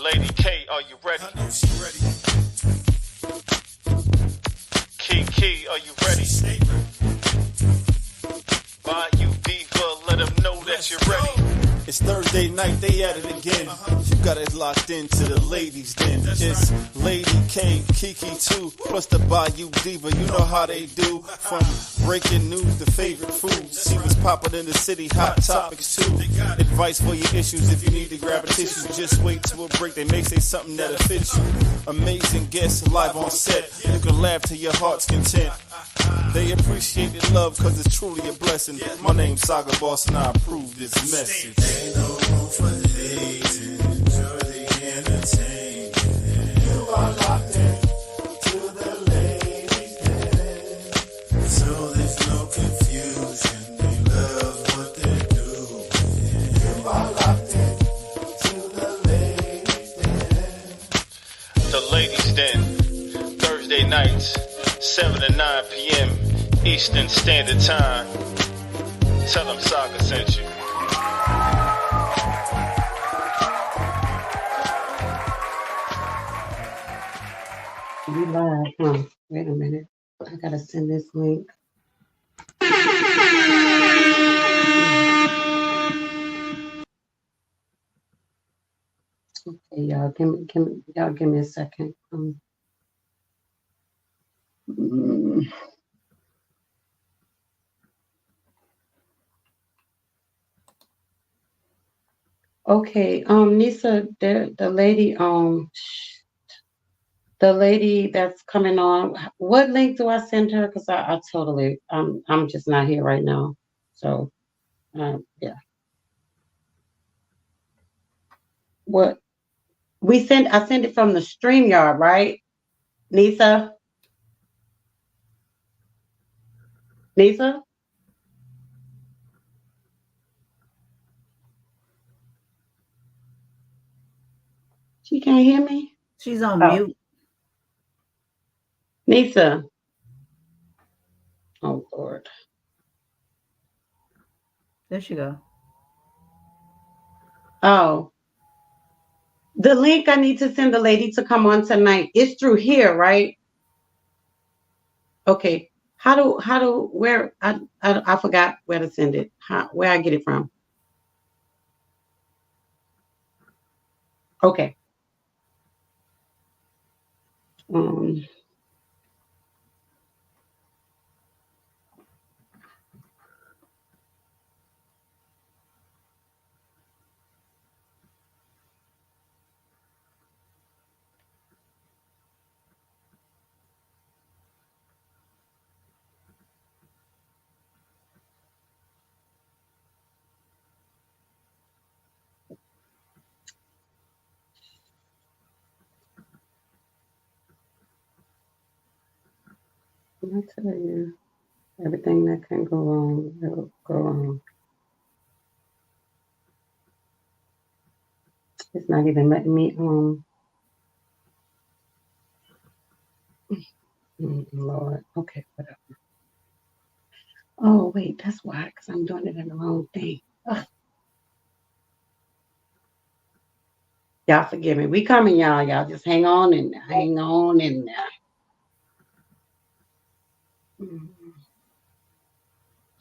Lady K, are you ready? I know she ready. Kiki, are you ready? Stay ready. Bayou Diva, let them know that you're ready. It's Thursday night, they at it again. You got it locked into the ladies then. It's Lady K, Kiki too, plus the Bayou Diva. You know how they do. From breaking news to favorite foods. See what's poppin' in the city, hot topics too. Advice for your issues if you need to grab a tissue. Just wait till a break, they may say something that'll fit you. Amazing guests live on set. You can laugh to your heart's content. They appreciate the love cause it's truly a blessing. My name's Saga Boss and I approve this message. Ain't no room for hazing. Enjoy the entertainment. You are locked in to the ladies' den. So there's no confusion. They love what they're doing. You are locked in to the ladies' den. The Ladies Den, Thursday nights, 7 to 9 p.m. Eastern Standard Time. Tell them Saga sent you. We live, huh? Wait a minute. I gotta send this link. Okay, y'all, give me a second. Okay, Nisa, the lady that's coming on. What link do I send her? Because I totally, I'm just not here right now. So, yeah. What I sent it from the StreamYard, right? Nisa? Nisa? She can't hear me? She's on mute. Nisa. Oh, Lord. There she go. Oh. The link I need to send the lady to come on tonight is through here, right? Okay. Where, I forgot where to send it. Where I get it from. Okay. I tell you, everything that can go wrong, it'll go wrong. It's not even letting me, Lord. Okay, whatever. Oh, wait, that's why, because I'm doing it in the wrong thing. Ugh. Y'all forgive me. We coming, y'all. Y'all just hang on and hang on and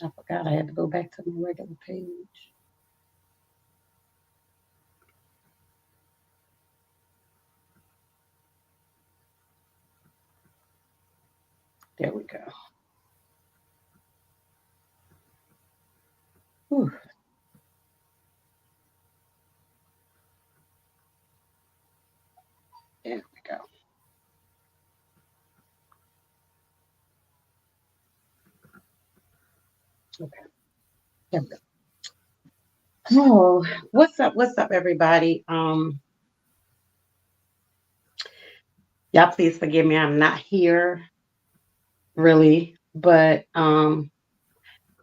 I forgot I had to go back to my regular page. There we go. Whew. There we go. Okay. There we go. Oh, what's up? What's up, everybody? Y'all please forgive me. I'm not here really, but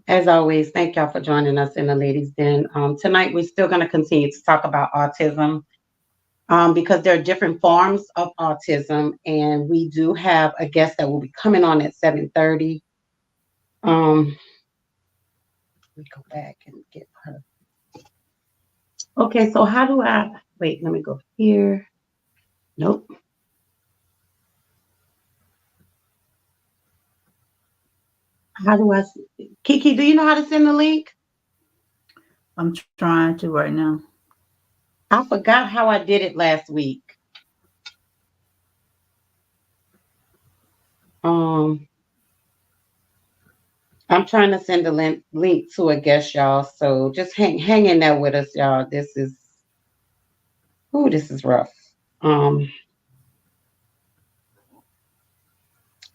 as always, thank y'all for joining us in the Ladies Den. Tonight we're still going to continue to talk about autism because there are different forms of autism, and we do have a guest that will be coming on at 7:30. Let me go back and get her. Okay, so how do I Wait, let me go here. Nope. How do Kiki, do you know how to send the link? I'm trying to right now. I forgot how I did it last week. Um, I'm trying to send a link to a guest, y'all. So just hang in there with us, y'all. This is rough. Um,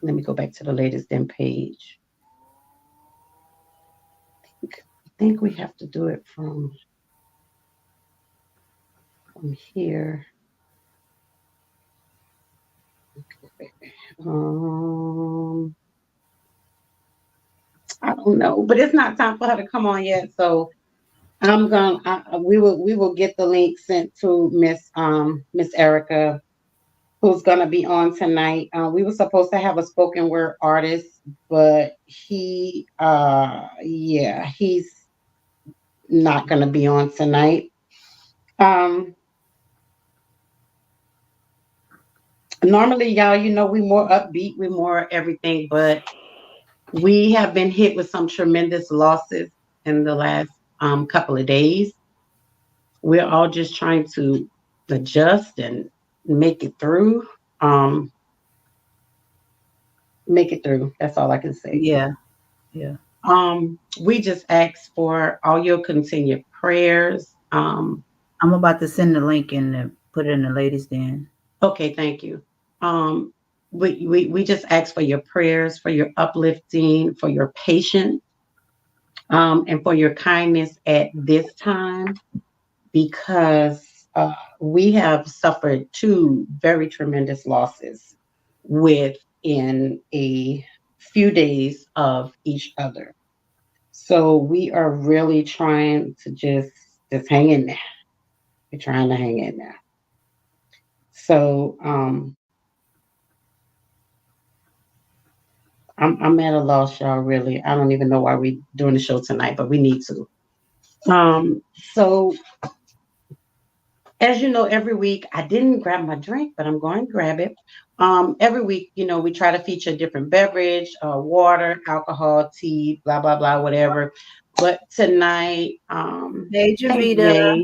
Let me go back to the latest den page. I think we have to do it from here. Um, I don't know, but it's not time for her to come on yet. So we will get the link sent to Miss Erica, who's gonna be on tonight. We were supposed to have a spoken word artist, but he's not gonna be on tonight. Normally, y'all, we more upbeat, we more everything, but we have been hit with some tremendous losses in the last couple of days. We're all just trying to adjust and make it through. Make it through. That's all I can say. Yeah. We just ask for all your continued prayers. I'm about to send the link and put it in the ladies' den. Okay, thank you. We just ask for your prayers, for your uplifting, for your patience, and for your kindness at this time, because we have suffered two very tremendous losses within a few days of each other. So we are really trying to just hang in there. We're trying to hang in there. So I'm at a loss, y'all. Really, I don't even know why we're doing the show tonight, but we need to. So as you know, every week I didn't grab my drink, but I'm going to grab it. Every week, we try to feature a different beverage, water, alcohol, tea, blah blah blah, whatever. But tonight, Hey, Javita.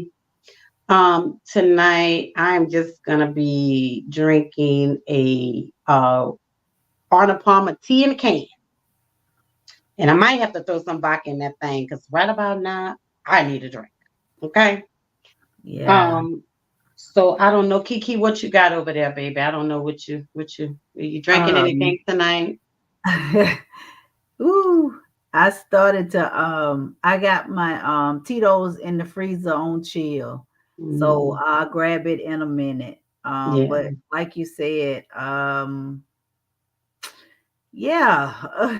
Tonight I'm just gonna be drinking a Arnold Palmer tea in a can, and I might have to throw some vodka in that thing because right about now I need a drink. Okay. Yeah. So I don't know, Kiki, what you got over there, baby? I don't know are you drinking anything tonight? Ooh, I started to I got my Tito's in the freezer on chill. So I'll grab it in a minute. Yeah. But like you said, yeah,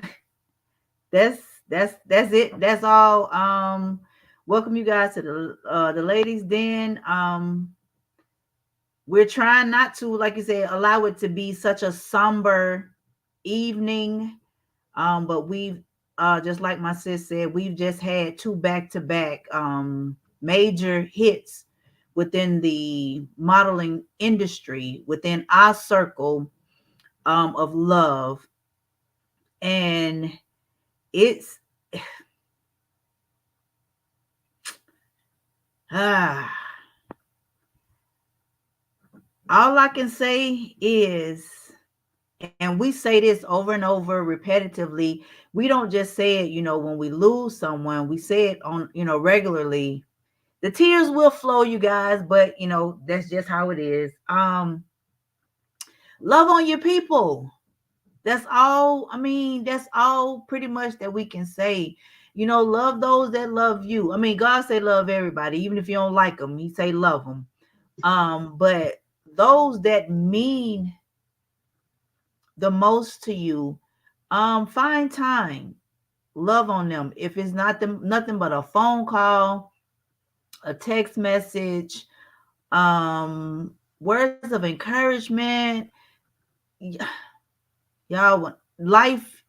that's it. That's all. Welcome you guys to the ladies' den. We're trying not to, like you said, allow it to be such a somber evening. But we've just like my sis said, we've just had two back-to-back major hits within the modeling industry, within our circle of love. And it's all I can say is, and we say this over and over repetitively, we don't just say it, when we lose someone, we say it on, regularly. The tears will flow, you guys, but that's just how it is. Love on your people. That's all. I mean, that's all pretty much that we can say. Love those that love you. I mean, God say love everybody, even if you don't like them. He say love them. But those that mean the most to you, find time, love on them. If it's nothing but a phone call, a text message, words of encouragement. Y'all, life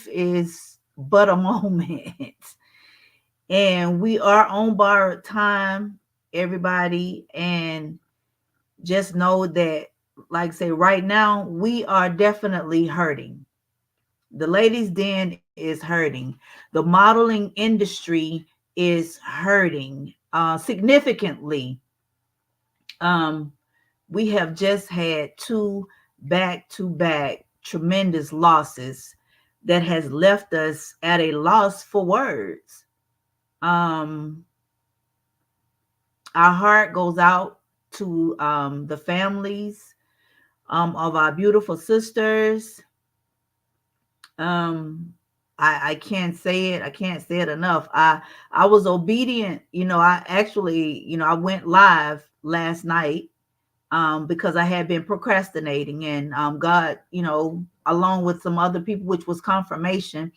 is but a moment, and we are on borrowed time. everybody, and just know that, like say, right now we are definitely hurting. The ladies' den is hurting. The modeling industry is hurting significantly. Um, we have just had two back to back tremendous losses that has left us at a loss for words. Um, our heart goes out to the families of our beautiful sisters. Um, I can't say it. I can't say it enough. I was obedient. I actually, I went live last night because I had been procrastinating, and God, along with some other people, which was confirmation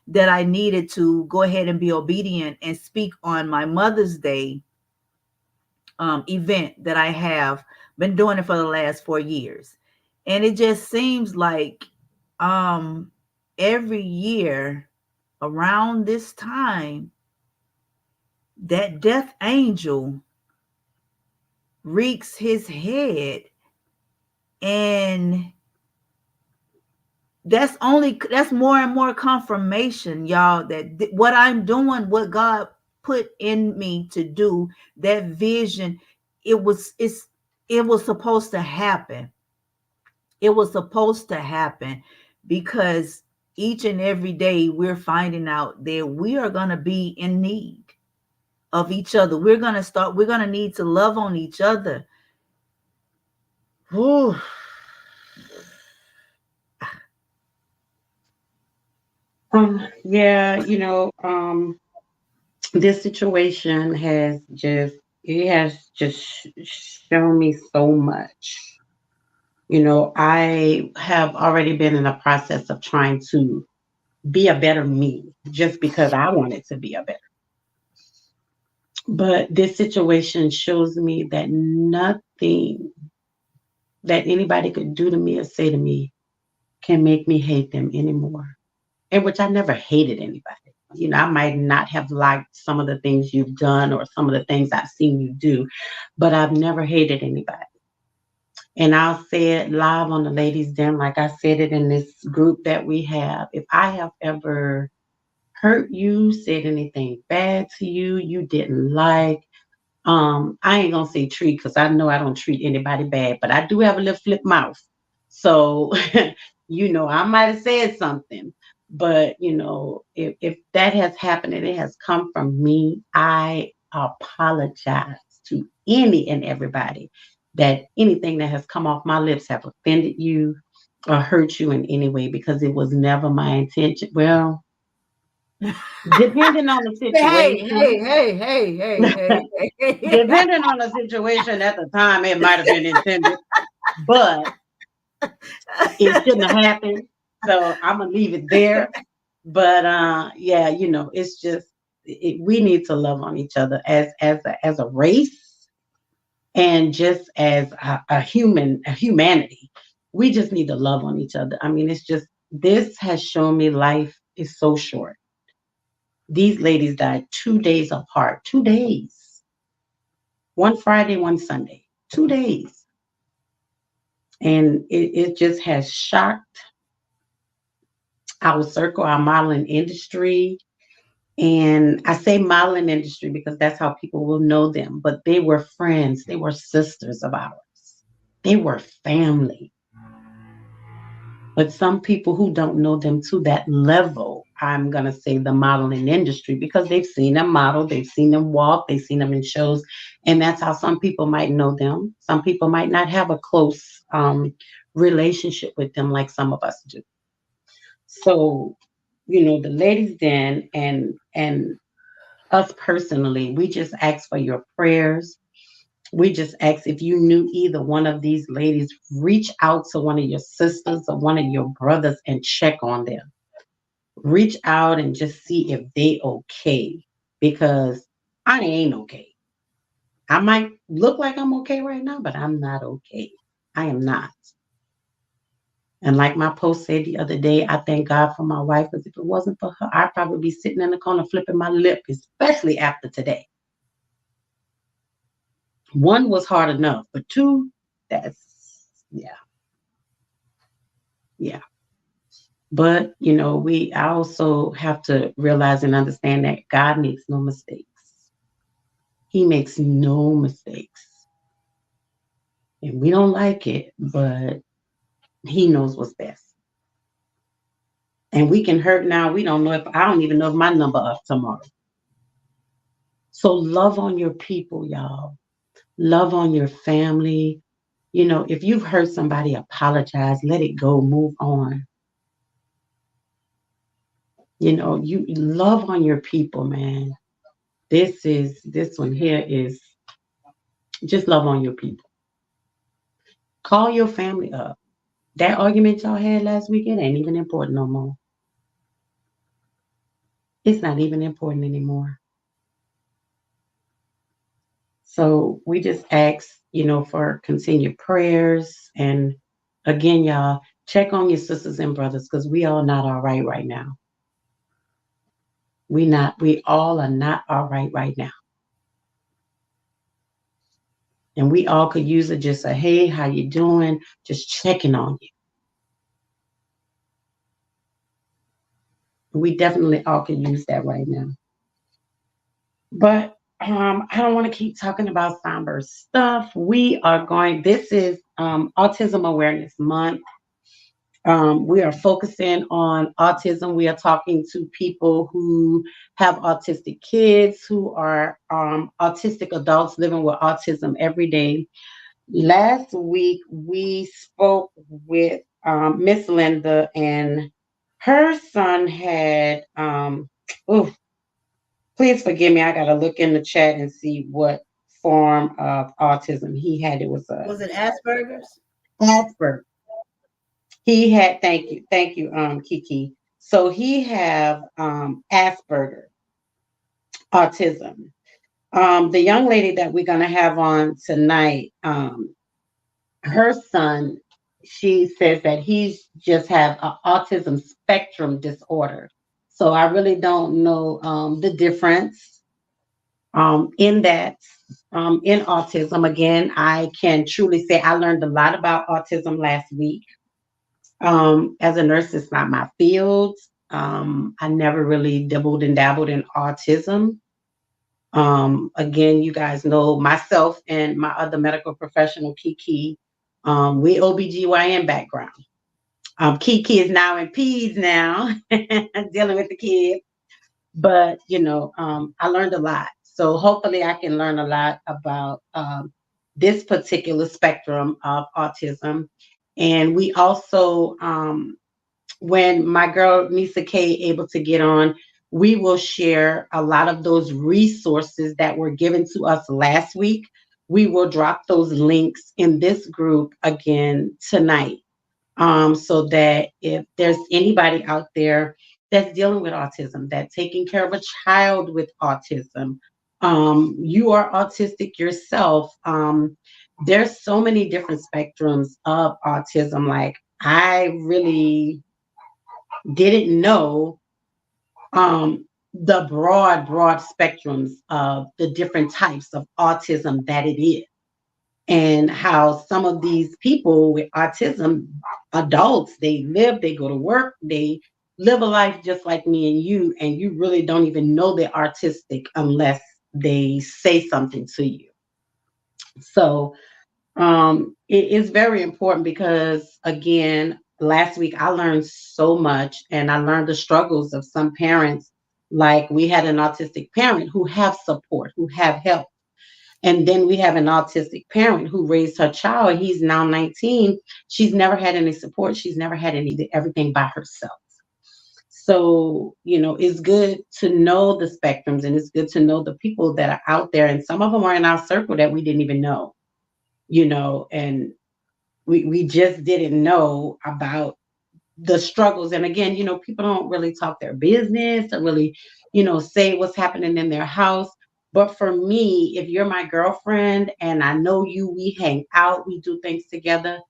that I needed to go ahead and be obedient and speak on my Mother's Day event that I have been doing it for the last 4 years. And it just seems like um, every year around this time, that death angel reeks his head, and that's more and more confirmation, y'all, that what I'm doing, what God put in me to do, that vision, it was supposed to happen. It was supposed to happen because each and every day we're finding out that we are going to be in need of each other. We're going to need to love on each other. Whew. Yeah, this situation has just shown me so much. I have already been in the process of trying to be a better me just because I wanted to be a better. But this situation shows me that nothing that anybody could do to me or say to me can make me hate them anymore. And which I never hated anybody. I might not have liked some of the things you've done or some of the things I've seen you do, but I've never hated anybody. And I'll say it live on the Ladies Den, like I said it in this group that we have. If I have ever hurt you, said anything bad to you, you didn't like, I ain't gonna say treat because I know I don't treat anybody bad, but I do have a little flip mouth. So, I might have said something, but if that has happened and it has come from me, I apologize to any and everybody that anything that has come off my lips have offended you or hurt you in any way because it was never my intention. Well, depending on the Hey, situation, hey, hey, hey, hey, hey, hey. depending on the situation at the time, it might have been intended, but it shouldn't have happened. So I'm gonna leave it there. But yeah, it's just we need to love on each other as a race and just as a humanity. We just need to love on each other. I mean, it's just this has shown me life is so short. These ladies died 2 days apart. 2 days. One Friday, one Sunday. 2 days. And it just has shocked our circle, our modeling industry. And I say modeling industry because that's how people will know them. But they were friends, they were sisters of ours, they were family. But some people who don't know them to that level, I'm going to say the modeling industry, because they've seen them model, they've seen them walk, they've seen them in shows. And that's how some people might know them. Some people might not have a close relationship with them like some of us do. So, the Ladies Den and us personally, we just ask for your prayers. We just ask if you knew either one of these ladies, reach out to one of your sisters or one of your brothers and check on them. Reach out and just see if they okay. Because I ain't okay. I might look like I'm okay right now, but I'm not okay. I am not. And like my post said the other day, I thank God for my wife because if it wasn't for her, I'd probably be sitting in the corner flipping my lip, especially after today. One was hard enough, but two, that's yeah. But we also have to realize and understand that God makes no mistakes. He makes no mistakes. And we don't like it, but he knows what's best. And we can hurt now. We don't know if I don't even know if my number up tomorrow. So love on your people, y'all. Love on your family. If you've hurt somebody, apologize, let it go, move on. You love on your people, man. This one here is just love on your people. Call your family up. That argument y'all had last week, it ain't even important no more. It's not even important anymore. So we just ask, for continued prayers. And again, y'all, check on your sisters and brothers because we all not all right now. We all are not all right now. And we all could use it just a hey, how you doing? Just checking on you. We definitely all could use that right now. But I don't want to keep talking about somber stuff. This is Autism Awareness Month. We are focusing on autism. We are talking to people who have autistic kids, who are autistic adults living with autism every day. Last week, we spoke with Miss Linda, and her son had, please forgive me, I got to look in the chat and see what form of autism he had. It was Was it Asperger's? Asperger's. He had, thank you, Kiki. So he have Asperger autism. The young lady that we're gonna have on tonight, her son, she says that he's just have an autism spectrum disorder. So I really don't know the difference in that. In autism, again, I can truly say I learned a lot about autism last week. As a nurse, it's not my field. I never really dabbled and dabbled in autism. Again, you guys know myself and my other medical professional, Kiki. We OBGYN background. Kiki is now in peds now, dealing with the kids. But, I learned a lot. So hopefully I can learn a lot about this particular spectrum of autism. And we also, when my girl Nisa K able to get on, we will share a lot of those resources that were given to us last week. We will drop those links in this group again tonight, so that if there's anybody out there that's dealing with autism, that's taking care of a child with autism, you are autistic yourself. There's so many different spectrums of autism. Like I really didn't know the broad spectrums of the different types of autism that it is, and how some of these people with autism, adults, they go to work, they live a life just like me and you really don't even know they're artistic unless they say something to you. So it is very important because, again, last week I learned so much and I learned the struggles of some parents. Like we had an autistic parent who have support, who have help. And then we have an autistic parent who raised her child. He's now 19. She's never had any support. She's never had everything by herself. So, it's good to know the spectrums and it's good to know the people that are out there. And some of them are in our circle that we didn't even know, and we just didn't know about the struggles. And again, people don't really talk their business or really, say what's happening in their house. But for me, if you're my girlfriend and I know you, we hang out, we do things together,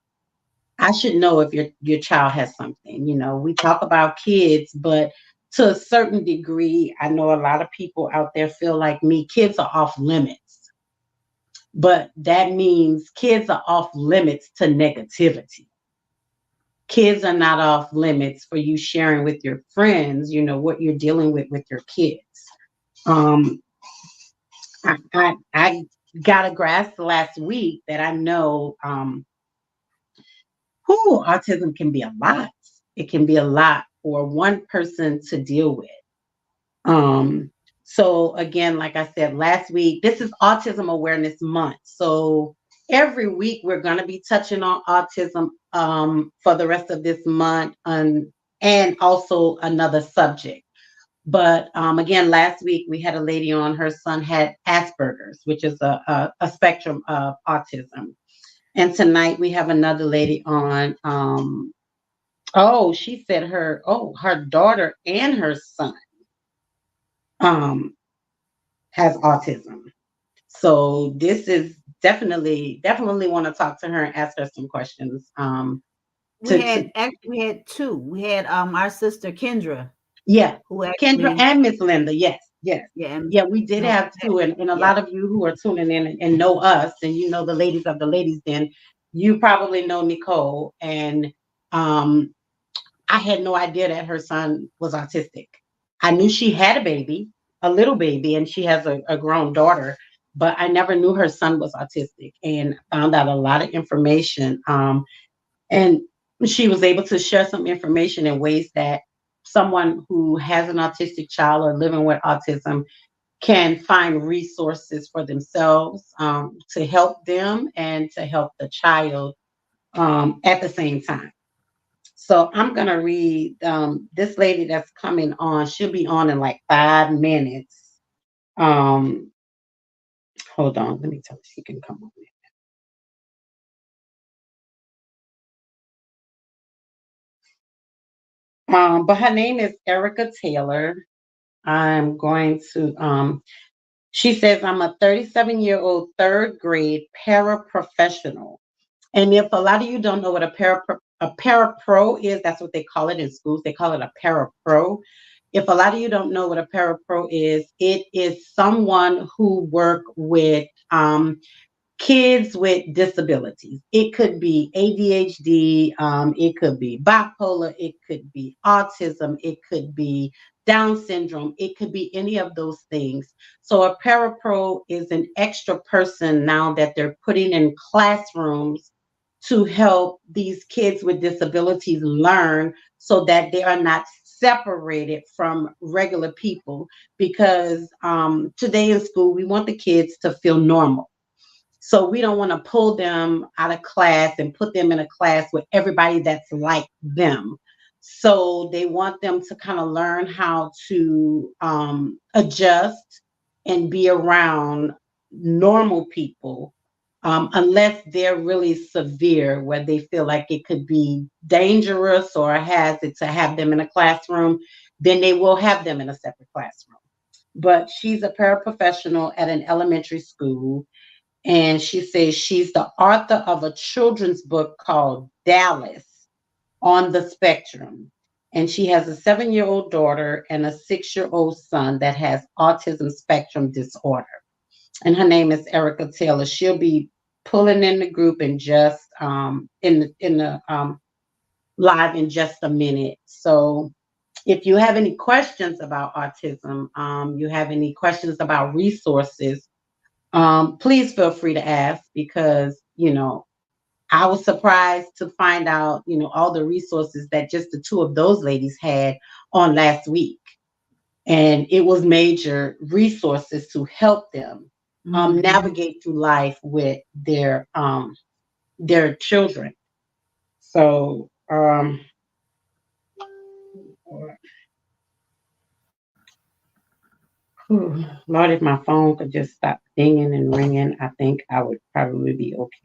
I should know if your child has something. We talk about kids, but to a certain degree, I know a lot of people out there feel like me, kids are off limits. but that means kids are off limits to negativity. Kids are not off limits for you sharing with your friends, what you're dealing with your kids. Um, I got a grasp last week that I know autism can be a lot. It can be a lot for one person to deal with. Um, so again, like I said last week, this is Autism Awareness Month. So every week we're going to be touching on autism for the rest of this month, and also another subject. But again, last week we had a lady on. Her son had Asperger's, which is a spectrum of autism. And tonight we have another lady on. She said her daughter and her son um, has autism. So this is definitely want to talk to her and ask her some questions. We had two. We had our sister Kendra, Yeah, who Kendra actually, and Miss Linda. Yes, yes. yeah, Yeah, we did no, have two, and a yeah. lot of you who are tuning in and know us, and you know the ladies of the ladies den, you probably know Nicole. And um, I had no idea that her son was autistic. I knew she had a little baby, and she has a grown daughter, but I never knew her son was autistic, and found out a lot of information. And she was able to share some information in ways that someone who has an autistic child or living with autism can find resources for themselves, to help them and to help the child at the same time. So I'm going to read this lady that's coming on. She'll be on in like 5 minutes. Um, Hold on. Let me tell her she can come on. But her name is Erica Taylor. I'm going to, she says, I'm a 37-year-old third grade paraprofessional. And if a lot of you don't know what a parapro is, that's what they call it in schools. They call it a parapro. If a lot of you don't know what a parapro is, it is someone who work with kids with disabilities. It could be ADHD, it could be bipolar, it could be autism, it could be Down syndrome, it could be any of those things. So a parapro is an extra person now that they're putting in classrooms to help these kids with disabilities learn so that they are not separated from regular people. Because today in school, we want the kids to feel normal. So we don't want to pull them out of class and put them in a class with everybody that's like them. So they want them to kind of learn how to adjust and be around normal people, unless they're really severe, where they feel like it could be dangerous or a hazard to have them in a classroom. Then they will have them in a separate classroom. But she's a paraprofessional at an elementary school, and she says she's the author of a children's book called Dallas on the Spectrum. And she has a 7-year-old daughter and a 6-year-old son that has autism spectrum disorder. And her name is Erica Taylor. She'll be pulling in the group and just in the live in just a minute. So if you have any questions about autism, you have any questions about resources, please feel free to ask, because I was surprised to find out all the resources that just the two of those ladies had on last week, and it was major resources to help them navigate through life with their children. So Lord, if my phone could just stop dinging and ringing, I think I would probably be okay.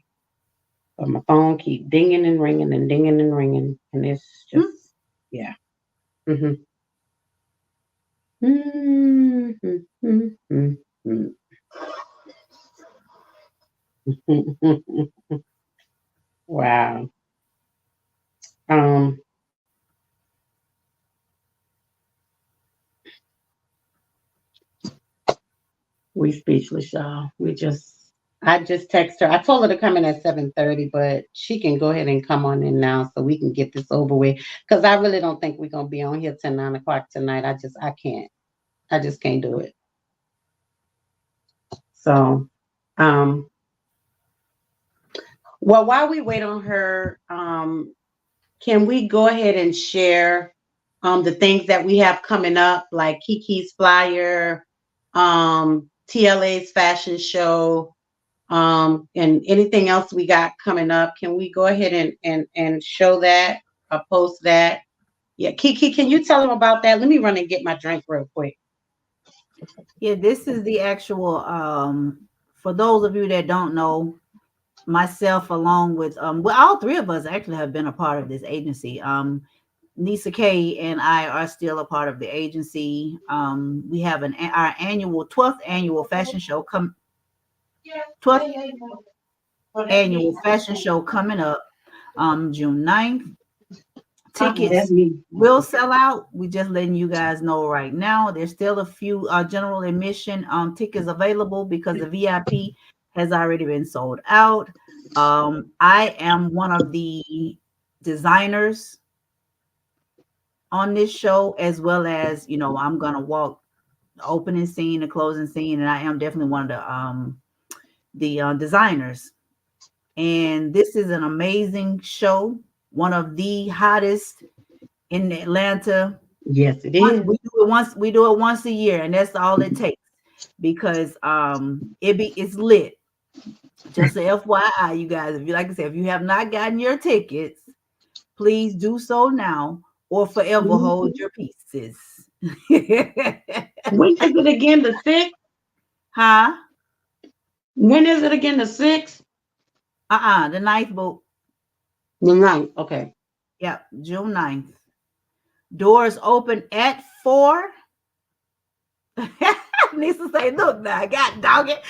But my phone keep dinging and ringing and dinging and ringing, and it's just yeah. hmm Wow. Um, we speechless, y'all. We just I just text her. I told her to come in at 7:30, but she can go ahead and come on in now so we can get this over with. Because I really don't think we're gonna be on here till 9 o'clock tonight. I can't. I just can't do it. So, um, well, while we wait on her, can we go ahead and share the things that we have coming up, like Kiki's flyer, TLA's fashion show, and anything else we got coming up? Can we go ahead and show that or post that? Yeah, Kiki, can you tell them about that? Let me run and get my drink real quick. Yeah, this is the actual for those of you that don't know, myself along with well, all three of us actually have been a part of this agency. Nisa K and I are still a part of the agency. We have our annual 12th annual fashion show 12th annual fashion show coming up June 9th. Tickets will sell out. We just letting you guys know right now. There's still a few general admission tickets available because the VIP has already been sold out. I am one of the designers on this show, as well as, you know, I'm gonna walk the opening scene, the closing scene, and I am definitely one of the designers. And this is an amazing show, one of the hottest in Atlanta. Yes, it is. We do it once a year, and that's all it takes, because it's lit. Just a FYI, you guys, if you, like I said, if you have not gotten your tickets, please do so now or forever hold your pieces. When is it again? The 6th? Huh? When is it again? The 6th? The 9th, but The 9th. Okay. Yep, June 9th. Doors open at 4. Nisa say, look now, I got dog it.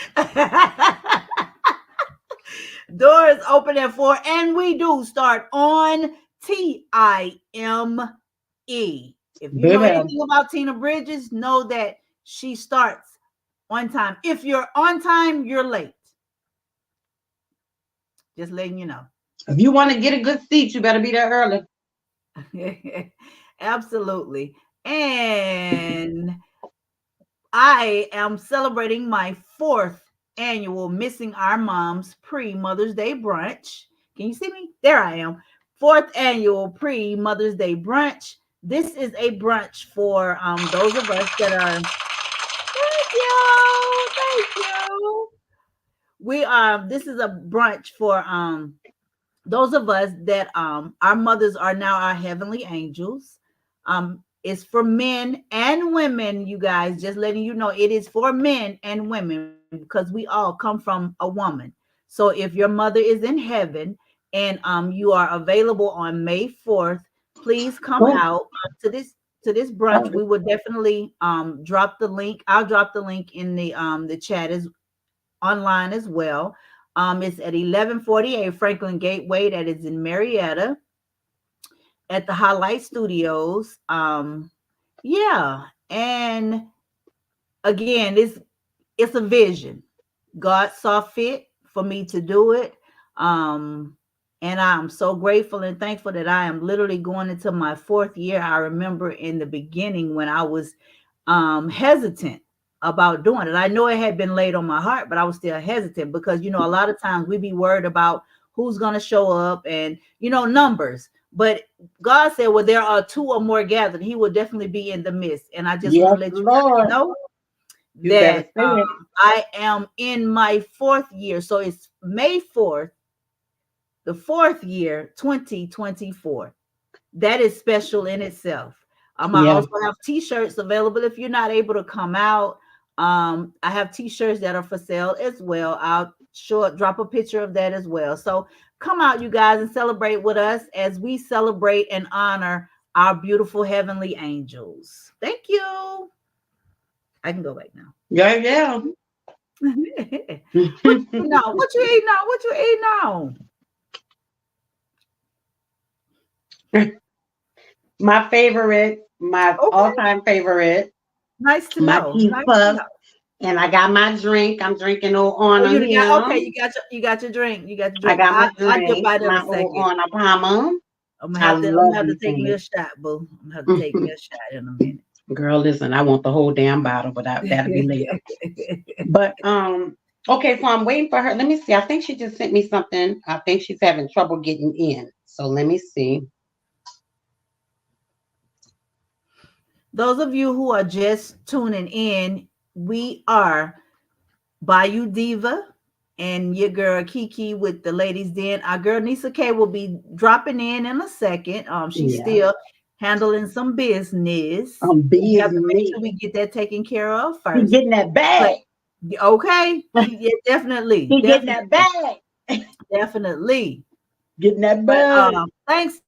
Doors open at 4, and we do start on TIME. If you know anything about Tina Bridges, know that she starts on time. If you're on time, you're late. Just letting you know. If you want to get a good seat, you better be there early. Absolutely. And I am celebrating my 4th annual Missing Our Moms pre-Mother's Day brunch. Can you see me? There I am. 4th annual pre-Mother's Day brunch. This is a brunch for those of us that are. Thank you. We are. This is a brunch for those of us that our mothers are now our heavenly angels. It's for men and women, you guys, just letting you know it is for men and women, because we all come from a woman. So if your mother is in heaven and you are available on May 4th, please come out to this brunch. We will definitely drop the link. I'll drop the link in the chat online as well. It's at 1148 Franklin Gateway. That is in Marietta at the Highlight Studios. Yeah. And again, it's a vision. God saw fit for me to do it. And I'm so grateful and thankful that I am literally going into my 4th year. I remember in the beginning when I was hesitant about doing it. I know it had been laid on my heart, but I was still hesitant because, you know, a lot of times we be worried about who's going to show up and, you know, numbers. But God said, well, there are 2 or more gathered. He will definitely be in the midst. And I just want to let you know that I am in my 4th year. So it's May 4th, the 4th year, 2024. That is special in itself. I also have t-shirts available if you're not able to come out. I have t-shirts that are for sale as well. I'll drop a picture of that as well. So come out, you guys, and celebrate with us as we celebrate and honor our beautiful heavenly angels. Thank you. I can go back now. Yeah. What you eating now? What you eating now? My favorite, my all-time favorite. Nice to my know. cheese puffs And I got my drink. I'm drinking Old Oh, Honor you got okay. here. You got your drink. You got your I drink. got my I'll dip drink, out in my a Old second. Honor Palmer. I'm I gonna love have to these take me a things. shot, boo. I'm gonna have to take me a shot in a minute. Girl, listen, I want the whole damn bottle, but that'll be later. But okay, so I'm waiting for her. Let me see. I think she just sent me something. I think she's having trouble getting in. So let me see. Those of you who are just tuning in, we are Bayou Diva and your girl Kiki with the Ladies Den. Our girl Nisa K will be dropping in a second. She's Yeah. still handling some business. I'm We have to make busy. sure we get that taken care of She first. getting that bag. Okay, yeah, definitely, She getting that bag. definitely. Getting that But bag. thanks.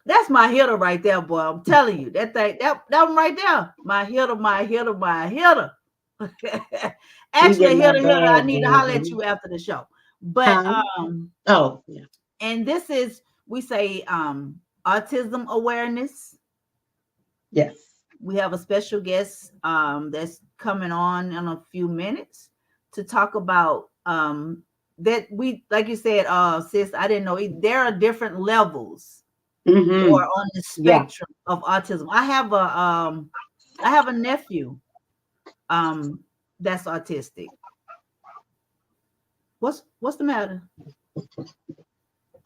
That's my hitter right there, boy. I'm telling you, that thing, that one right there, my hitter, my hitter, my hitter. Actually, getting that hitter, I bag, need to holler at baby. you after the show. But Oh, yeah. and this is, we say autism awareness. Yes. We have a special guest that's coming on in a few minutes to talk about that we, like you said, sis, I didn't know there are different levels or on the spectrum of autism. I have a nephew that's autistic. What's the matter?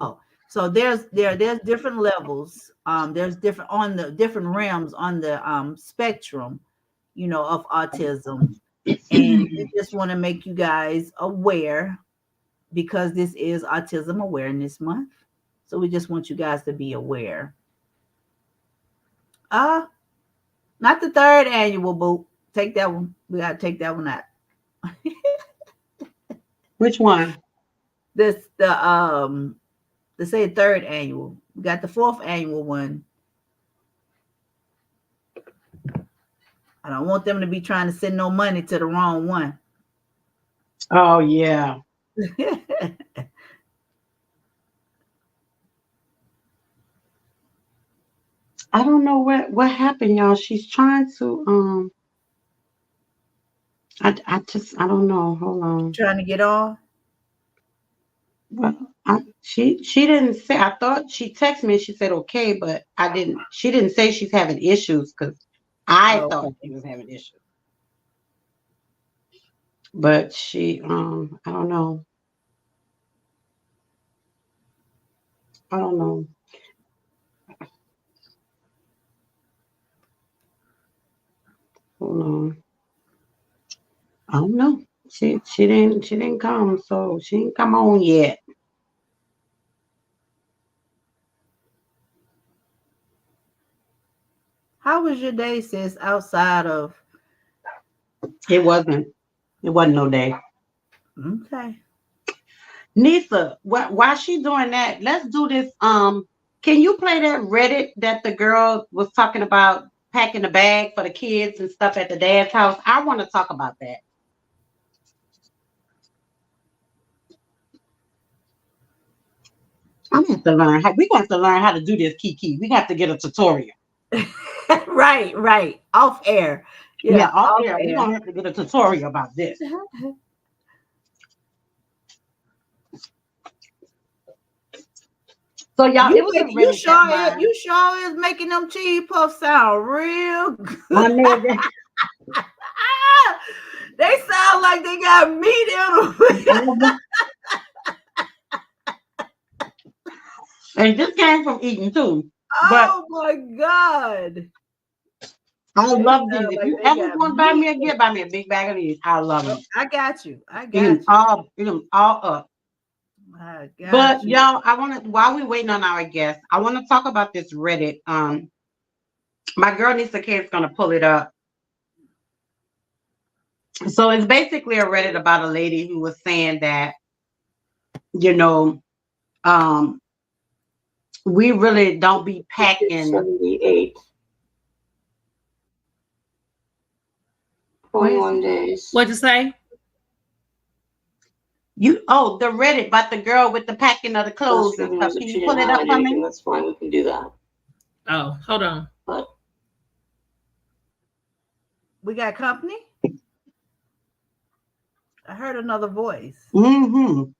Oh, so there's different levels. There's different on the different realms on the spectrum, you know, of autism. And we just want to make you guys aware because this is Autism Awareness Month. So we just want you guys to be aware. Not the third annual, but take that one. We gotta take that one out. Which one? They say third annual. We got the fourth annual one. I don't want them to be trying to send no money to the wrong one. Oh yeah. I don't know what happened, y'all. She's trying to I don't know. Hold on. Trying to get on. Well, she didn't say. I thought she texted me and she said okay, but she didn't say she's having issues because I thought she was having issues. But she I don't know. I don't know. Hold on. I don't know. She didn't come, so she didn't come on yet. How was your day, sis, outside of? It wasn't no day. Okay. Nisa, while she doing that, let's do this. Can you play that Reddit that the girl was talking about packing the bag for the kids and stuff at the dad's house? I want to talk about that. I'm gonna have to learn how. We have to learn how to do this, Kiki. We have to get a tutorial. Right. Off air. Yeah, off air. We're gonna have to get a tutorial about this. So y'all, you sure is making them cheese puffs sound real good. They sound like they got meat in them. And this came from eating too. Oh my God. I love these. If you ever want to buy me a big bag of these. I love them. I got you. Eat them all up. But y'all, while we're waiting on our guest, I want to talk about this Reddit. My girl Nisa K is gonna pull it up. So it's basically a Reddit about a lady who was saying that, you know, we really don't be packing 78.1 days. What'd you say? The Reddit about the girl with the packing of the clothes and stuff. Can you pull it up for me? That's fine, we can do that. Oh, hold on. But we got company. I heard another voice. Mm-hmm.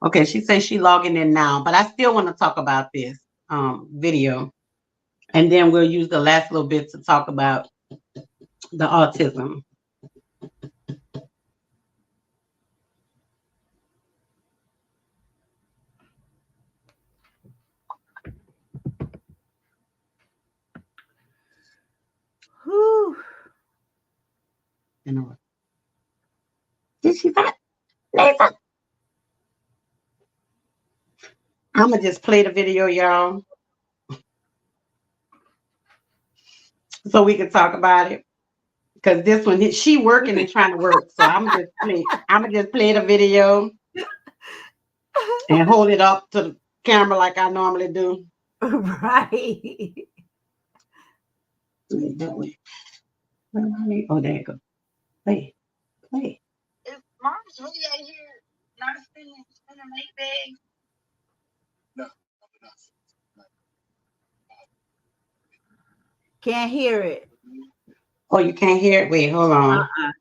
Okay, she says she logging in now, but I still want to talk about this video. And then we'll use the last little bit to talk about the autism. Whew. Did she not? I'm gonna just play the video, y'all, so we can talk about it. Because this one, she working and trying to work, so I'm gonna just play the video and hold it up to the camera like I normally do. Right. Oh, there you go. Play. Is mom's really out here not spinning eight bags? No. Can't hear it. Oh, you can't hear it? Wait, hold on. Uh-uh.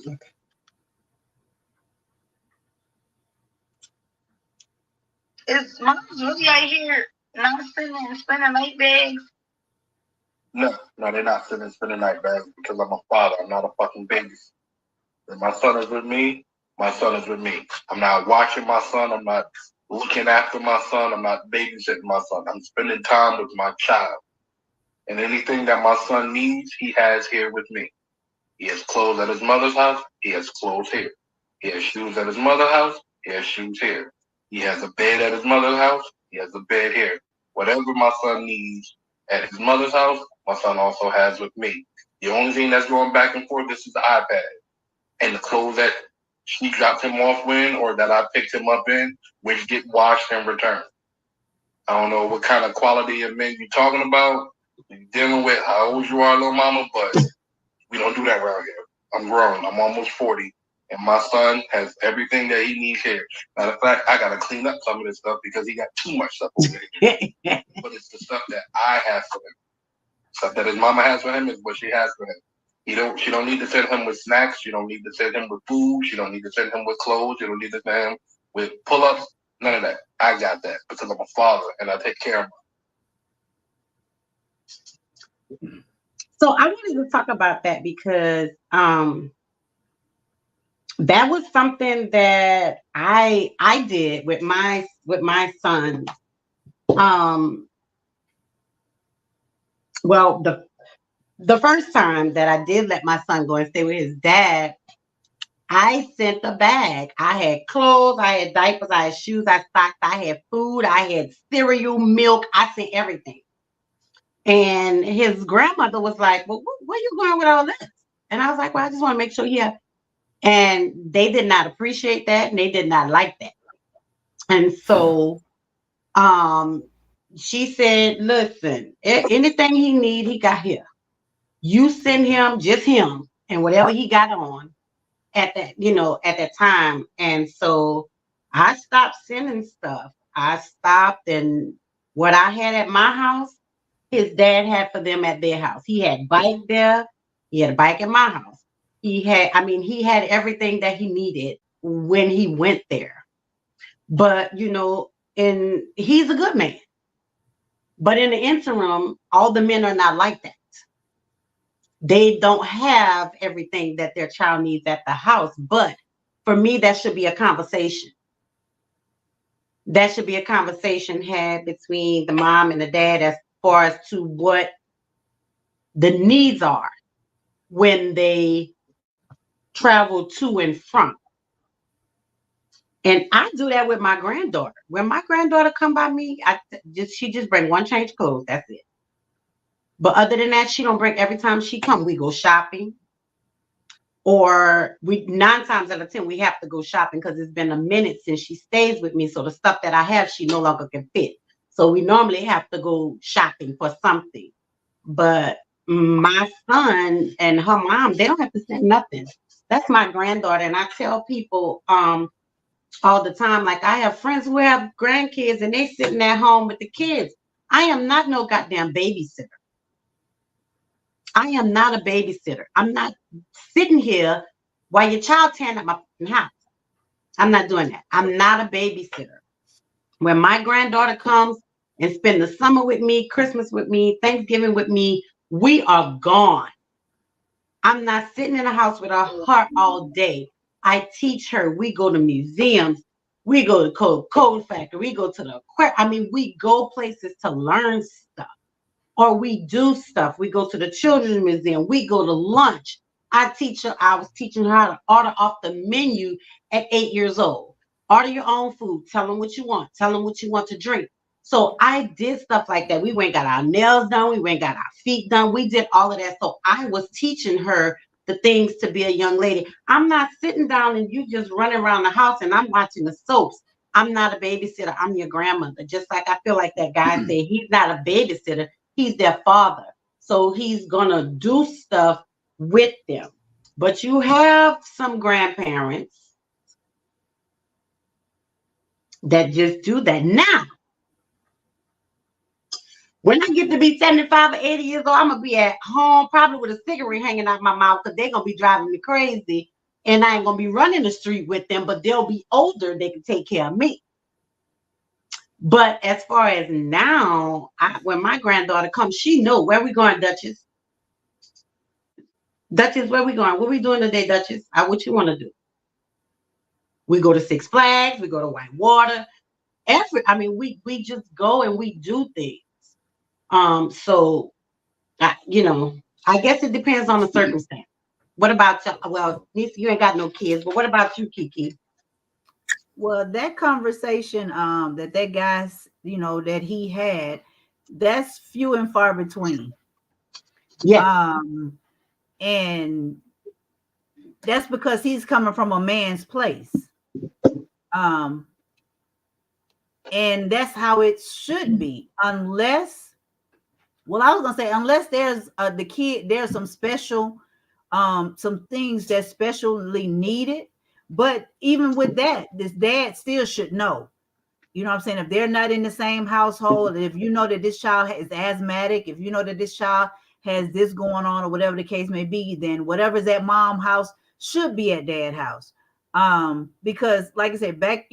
Okay. Is mom's really out here not spinning eight bags? No, they're not spending night bags because I'm a father. I'm not a fucking baby. If my son is with me, my son is with me. I'm not watching my son. I'm not looking after my son. I'm not babysitting my son. I'm spending time with my child. And anything that my son needs, he has here with me. He has clothes at his mother's house. He has clothes here. He has shoes at his mother's house. He has shoes here. He has a bed at his mother's house. He has a bed here. Whatever my son needs at his mother's house, my son also has with me. The only thing that's going back and forth is the iPad and the clothes that she dropped him off in or that I picked him up in, which get washed and returned. I don't know what kind of quality of men you're talking about. You're dealing with how old you are, little mama, but we don't do that around here. I'm grown. I'm almost 40. And my son has everything that he needs here. Matter of fact, I got to clean up some of this stuff because he got too much stuff over here. But it's the stuff that I have for him. Stuff that his mama has for him is what she has for him. She don't need to send him with snacks. She don't need to send him with food. She don't need to send him with clothes. She don't need to send him with pull-ups. None of that. I got that because I'm a father and I take care of him. So I wanted to talk about that because that was something that I did with my son. Well, the first time that I did let my son go and stay with his dad, I sent a bag. I had clothes, I had diapers, I had shoes, I stocked, I had food, I had cereal, milk, I sent everything. And his grandmother was like, well, where you going with all this? And I was like, well, I just want to make sure he had. And they did not appreciate that, and they did not like that. And so she said, listen, anything he need, he got here. You send him, just him, and whatever he got on at that time. And so I stopped sending stuff. I stopped, and what I had at my house, his dad had for them at their house. He had a bike there. He had a bike at my house. He had everything that he needed when he went there. But, and he's a good man. But in the interim, all the men are not like that. They don't have everything that their child needs at the house. But for me, that should be a conversation. That should be a conversation had between the mom and the dad as far as to what the needs are when they travel to and from. And I do that with my granddaughter. When my granddaughter come by me, she just bring one change of clothes. That's it. But other than that, she don't bring. Every time she come, we go shopping. Or 9 times out of 10, we have to go shopping because it's been a minute since she stays with me. So the stuff that I have, she no longer can fit. So we normally have to go shopping for something. But my son and her mom, they don't have to send nothing. That's my granddaughter. And I tell people all the time, like I have friends who have grandkids and they sitting at home with the kids. I am not no goddamn babysitter. I am not a babysitter. I'm not sitting here while your child tearing up my house. I'm not doing that. I'm not a babysitter. When my granddaughter comes and spend the summer with me, Christmas with me, Thanksgiving with me, we are gone. I'm not sitting in a house with her all day. I teach her. We go to museums. We go to Coca-Cola Factory. We go to the aquarium. I mean, we go places to learn stuff. Or we do stuff. We go to the children's museum. We go to lunch. I was teaching her how to order off the menu at 8 years old. Order your own food. Tell them what you want. Tell them what you want to drink. So I did stuff like that. We went and got our nails done. We went and got our feet done. We did all of that. So I was teaching her the things to be a young lady. I'm not sitting down and you just running around the house and I'm watching the soaps. I'm not a babysitter. I'm your grandmother. Just like I feel like that guy said, he's not a babysitter. He's their father. So he's going to do stuff with them. But you have some grandparents that just do that. Now, when I get to be 75 or 80 years old, I'm going to be at home probably with a cigarette hanging out my mouth because they're going to be driving me crazy. And I ain't going to be running the street with them, but they'll be older. They can take care of me. But as far as now, when my granddaughter comes, she know where we going, Duchess. Duchess, where we going? What we doing today, Duchess? What you want to do? We go to Six Flags. We go to Whitewater. We just go and we do things. So, I guess it depends on the circumstance. What about you? Well, Nisa, you ain't got no kids, but what about you, Kiki? Well, that conversation that guy, that he had, that's few and far between. Yeah. And that's because he's coming from a man's place. And that's how it should be, unless there's the kid, there's some special, some things that's specially needed. But even with that, this dad still should know. You know what I'm saying? If they're not in the same household, if you know that this child is asthmatic, if you know that this child has this going on or whatever the case may be, then whatever's at mom's house should be at dad's house. Because like I said, back,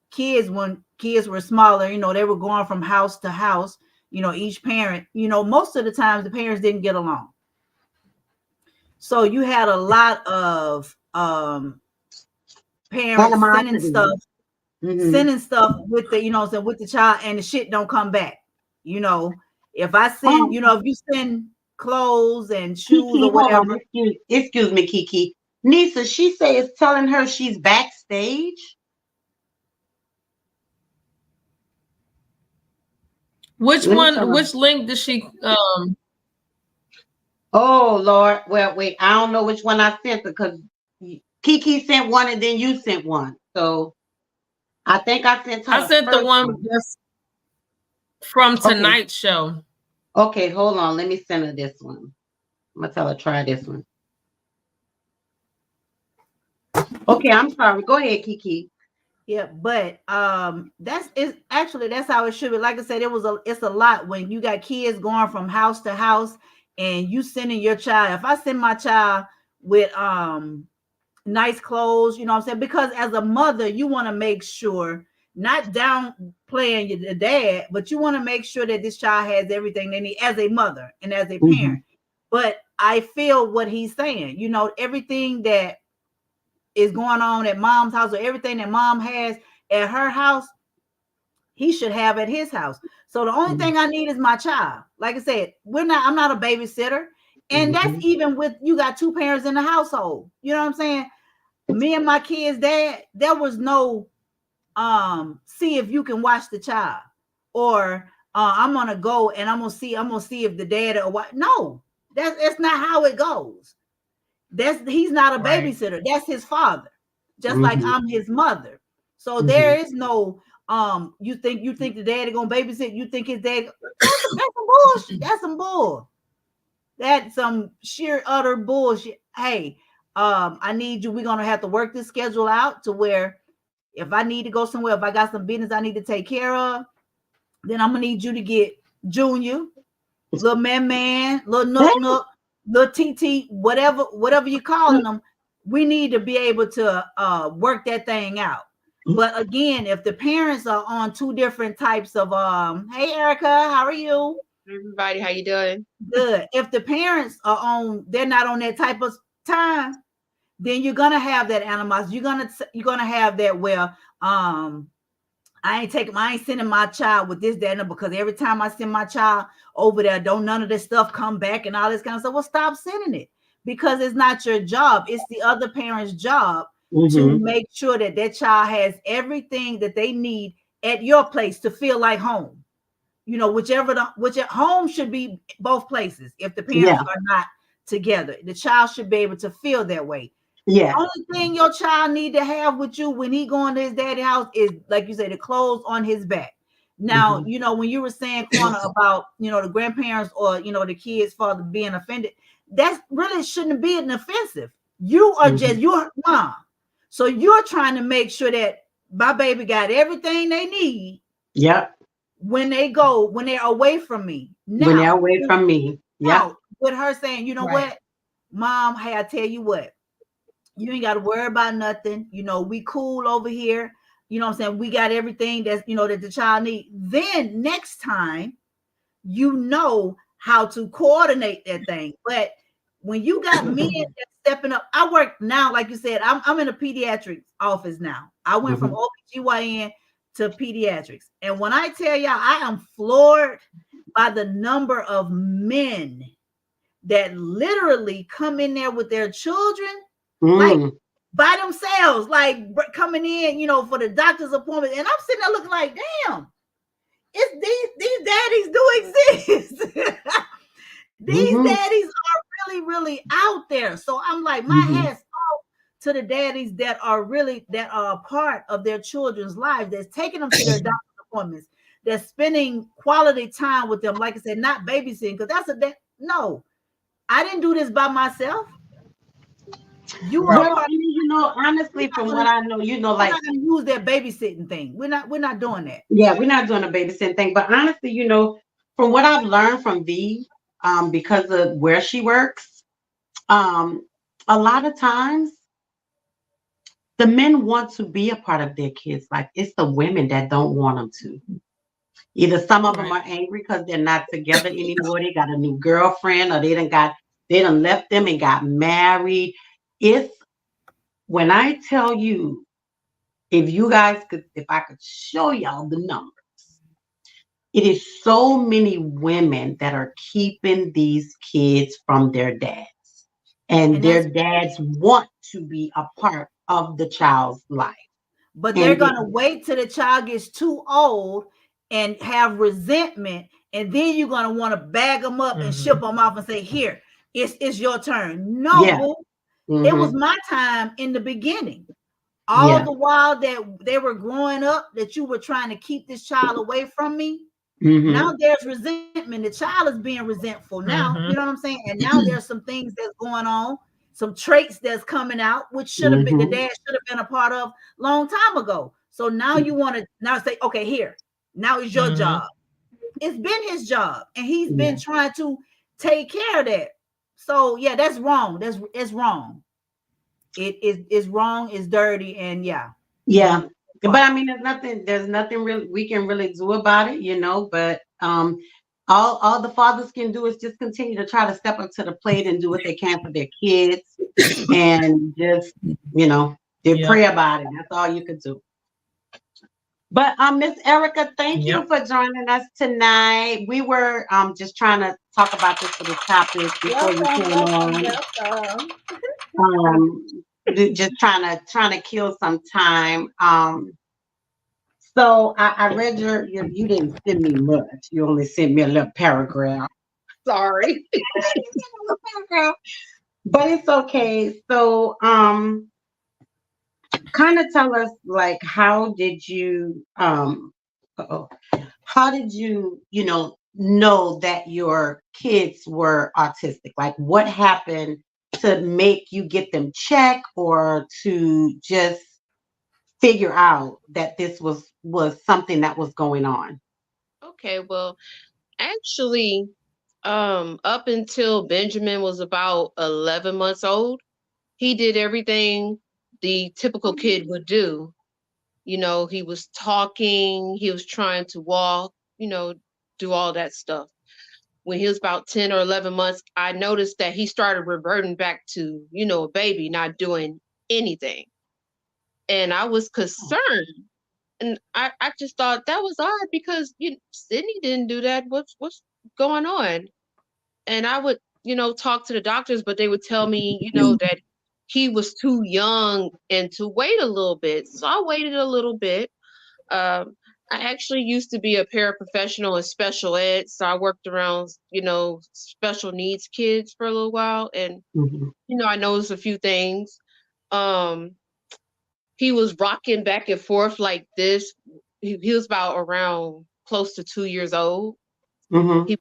kids, when kids were smaller, they were going from house to house, each parent, most of the times the parents didn't get along. So you had a lot of parents sending stuff with the, with the child, and the shit don't come back. If I send, if you send clothes and shoes Kiki, or whatever. Excuse me, Kiki. Nisa, she says telling her she's backstage. Which link did she Oh Lord. Well, wait, I don't know which one I sent because Kiki sent one and then you sent one. So I think I sent the one that's from tonight's show. Okay, hold on. Let me send her this one. I'm gonna tell her try this one. Okay, I'm sorry. Go ahead, Kiki. Yeah, but that's how it should be. Like I said, it's a lot when you got kids going from house to house and you sending your child. If I send my child with nice clothes, you know what I'm saying? Because as a mother, you want to make sure, not downplaying the dad, but you want to make sure that this child has everything they need as a mother and as a parent. But I feel what he's saying, everything that is going on at mom's house, or everything that mom has at her house, he should have at his house. So the only thing I need is my child. Like I said, I'm not a babysitter. And that's even with, you got two parents in the household. You know what I'm saying? Me and my kids' dad, there was no see if you can watch the child, or I'm gonna go and I'm gonna see if the dad or what. No, that's not how it goes. He's not a babysitter. That's his father, just like I'm his mother. So there is no you think the dad is gonna babysit, you think his dad, that's some bullshit. That's some bull. That's some sheer utter bullshit. Hey, I need you. We're gonna have to work this schedule out to where if I need to go somewhere, if I got some business I need to take care of, Then I'm gonna need you to get Junior, little man, little Nook, little TT, whatever you're calling them. We need to be able to work that thing out. But again, if the parents are on two different types of hey Erica, how are you? Everybody, how you doing? Good. If the parents are they're not on that type of time, then you're gonna have that animosity. You're gonna have that I ain't sending my child with this, that, and because every time I send my child over there, don't none of this stuff come back and all this kind of stuff. Well, stop sending it because it's not your job. It's the other parent's job to make sure that that child has everything that they need at your place to feel like home. You know, whichever home should be both places. If the parents are not together, the child should be able to feel that way. Yeah. The only thing your child need to have with you when he going to his daddy's house is, like you say, the clothes on his back. Now, you know, when you were saying, Corner, about, you know, the grandparents or, you know, the kid's father being offended, that really shouldn't be an offensive. You are just your mom. So you're trying to make sure that my baby got everything they need. Yep. When they're away from me. Now, when they're away from me. Yeah. With her saying, you know what, Mom, hey, I tell you what. You ain't got to worry about nothing. You know, we cool over here. You know what I'm saying? We got everything that's, you know, that the child needs. Then next time, you know how to coordinate that thing. But when you got men that's stepping up, I work now, like you said, I'm in a pediatrics office now. I went from OBGYN to pediatrics. And when I tell y'all, I am floored by the number of men that literally come in there with their children. Like by themselves, like coming in, you know, for the doctor's appointment, and I'm sitting there looking like, damn, it's these daddies do exist. These daddies are really out there. So I'm like, my hat's off to the daddies that are a part of their children's lives, that's taking them to their doctor's appointments, that's spending quality time with them. Like I said, not babysitting, because no, I didn't do this by myself. Well, you know, honestly, from what I know, you know, like, we're not gonna use that babysitting thing. We're not doing that. Yeah, we're not doing a babysitting thing. But honestly, you know, from what I've learned from V, because of where she works, a lot of times the men want to be a part of their kids' life. It's the women that don't want them to. Either some of them are angry because they're not together anymore. They got a new girlfriend, or they done left them and got married. When I tell you, if I could show y'all the numbers, it is so many women that are keeping these kids from their dads, and their dads want to be a part of the child's life. But they're going to wait till the child gets too old and have resentment, and then you're going to want to bag them up and ship them off and say, here, it's your turn. No, it was my time in the beginning. All the while that they were growing up, that you were trying to keep this child away from me. Now there's resentment. The child is being resentful now. You know what I'm saying? And now there's some things that's going on, some traits that's coming out, which should have been the dad should have been a part of long time ago. So now you want to now say, okay, here, now it's your job. It's been his job, and he's been trying to take care of that. So yeah, that's wrong. It's wrong. It's wrong. It's dirty, and yeah. But I mean, there's nothing really we can really do about it, you know. But all the fathers can do is just continue to try to step up to the plate and do what they can for their kids, and just, you know, pray about it. That's all you could do. But Miss Erica, thank you for joining us tonight. We were just trying to talk about this for the topic before you came on. Just trying to kill some time. So I read you didn't send me much. You only sent me a little paragraph. Sorry. But it's okay. So kind of tell us, like, how did you know that your kids were autistic? Like, what happened to make you get them checked, or to just figure out that this was something that was going on? Okay, well, actually, up until Benjamin was about 11 months old, he did everything the typical kid would do. You know, he was talking, he was trying to walk, do all that stuff. When he was about 10 or 11 months, I noticed that he started reverting back to, a baby, not doing anything. And I was concerned. And I just thought that was odd because Sydney didn't do that. What's going on? And I would, talk to the doctors, but they would tell me, that he was too young and to wait a little bit. So I waited a little bit. I actually used to be a paraprofessional in special ed, so I worked around, special needs kids for a little while, and Mhm. I noticed a few things. Um, he was rocking back and forth like this. He was about around close to 2 years old. Mhm. He,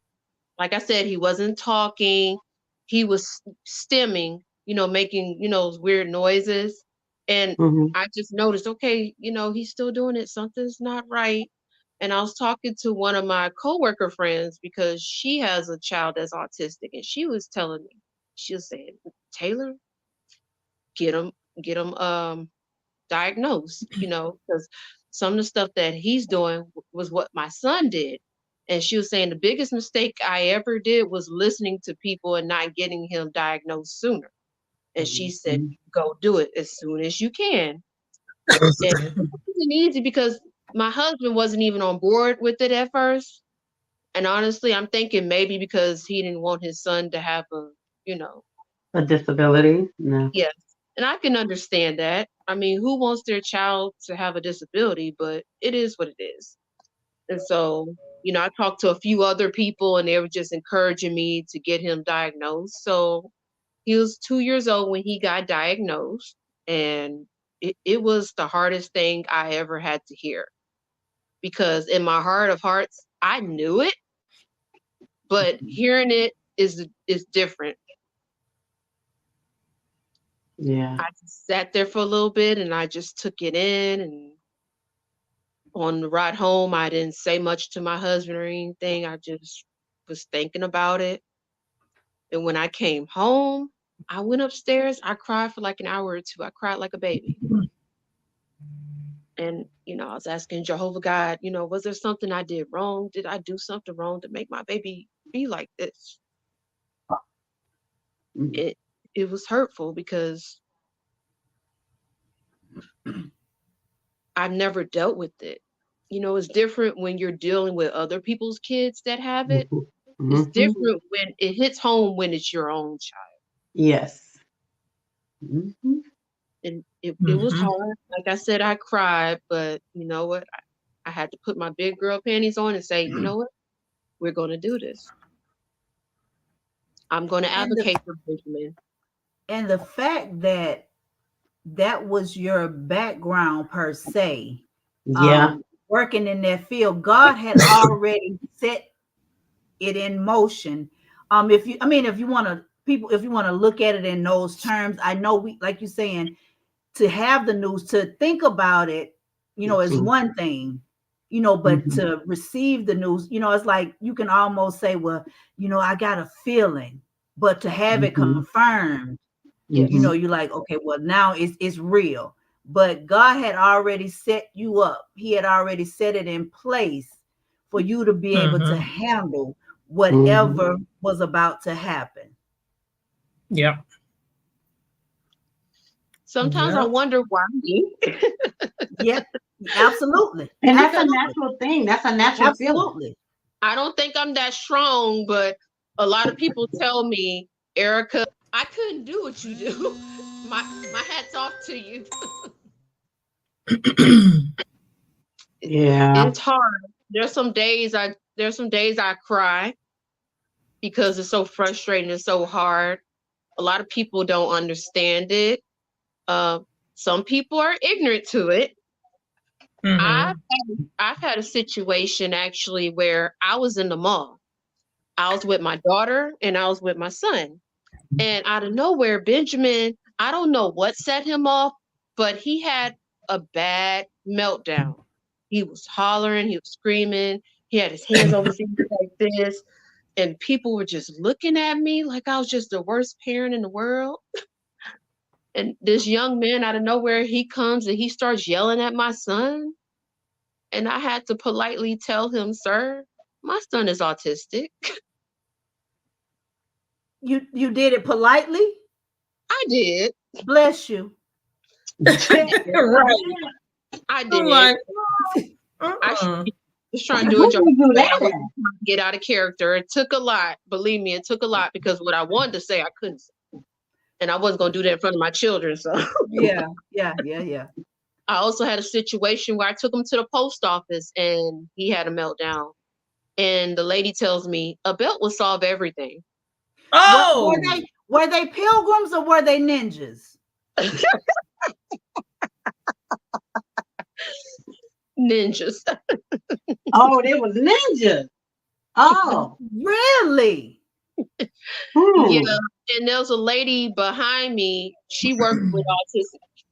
like I said, he wasn't talking. He was stimming, making, those weird noises. And Mhm. I just noticed, okay, he's still doing it. Something's not right. And I was talking to one of my coworker friends because she has a child that's autistic, and she was telling me, she was saying, Taylor, get him diagnosed, because some of the stuff that he's doing was what my son did. And she was saying the biggest mistake I ever did was listening to people and not getting him diagnosed sooner. And she said, Mhm. go do it as soon as you can. And it wasn't easy because my husband wasn't even on board with it at first. And honestly, I'm thinking maybe because he didn't want his son to have you know, A disability? No. yes. And I can understand that. I mean, who wants their child to have a disability? But it is what it is. And so, I talked to a few other people and they were just encouraging me to get him diagnosed. So he was 2 years old when he got diagnosed. And it was the hardest thing I ever had to hear because in my heart of hearts, I knew it, but hearing it is different. Yeah. I just sat there for a little bit and I just took it in. And on the ride home, I didn't say much to my husband or anything. I just was thinking about it. And when I came home, I went upstairs. I cried for like an hour or two. I cried like a baby. And, I was asking Jehovah God, was there something I did wrong? Did I do something wrong to make my baby be like this? Mhm. It was hurtful because I've never dealt with it. It's different when you're dealing with other people's kids that have it. Mhm. It's Mhm. different when it hits home when it's your own child. Yes. Mhm. And it was hard. Like I said, I cried, but you know what? I had to put my big girl panties on and say, you know what? We're going to do this. I'm going to And the advocate for Benjamin. and the fact that that was your background per se, Yeah. working in that field, God had already set it in motion. If you want to if you want to look at it in those terms, I know we, like you're saying, to have the news, to think about it, is Mhm. one thing, but Mhm. to receive the news, it's like you can almost say, well, I got a feeling, but to have it Mhm. confirmed, Yes. Mhm. you're like, okay, well, now it's real. But God had already set you up. He had already set it in place for you to be able to handle Mhm. whatever was about to happen. Yep. Sometimes I Yep. wonder why me. Yep, absolutely. And that's a Absolutely. natural thing. That's a natural feeling. Absolutely. I don't think I'm that strong, but a lot of people tell me, Erica, I couldn't do what you do. My hat's off to you. Yeah. It's hard. There's some days I cry because it's so frustrating and so hard. A lot of people don't understand it. Uh, some people are ignorant to it. I've I've had a situation actually where I was in the mall. I was with my daughter and I was with my son. And out of nowhere, Benjamin, I don't know what set him off, but he had a bad meltdown. He was hollering, he was screaming, He had his hands over his ears like this, and people were just looking at me like I was just the worst parent in the world. And this young man out of nowhere, he comes and he starts yelling at my son. And I had to politely tell him, sir, my son is autistic. You did it politely? I did. Bless you. Right. I I'm like, did. I uh-uh. was trying to do a Who job. would do I that? was trying to get out of character. It took a lot. Believe me, it took a lot because what I wanted to say, I couldn't say. And I wasn't going to do that in front of my children. So Yeah. I also had a situation where I took him to the post office and he had a meltdown. And the lady tells me a belt will solve everything. Oh, Were they pilgrims or were they ninjas? Ninjas. Oh, they was ninjas. Oh. Really? Yeah. And there was a lady behind me. She worked with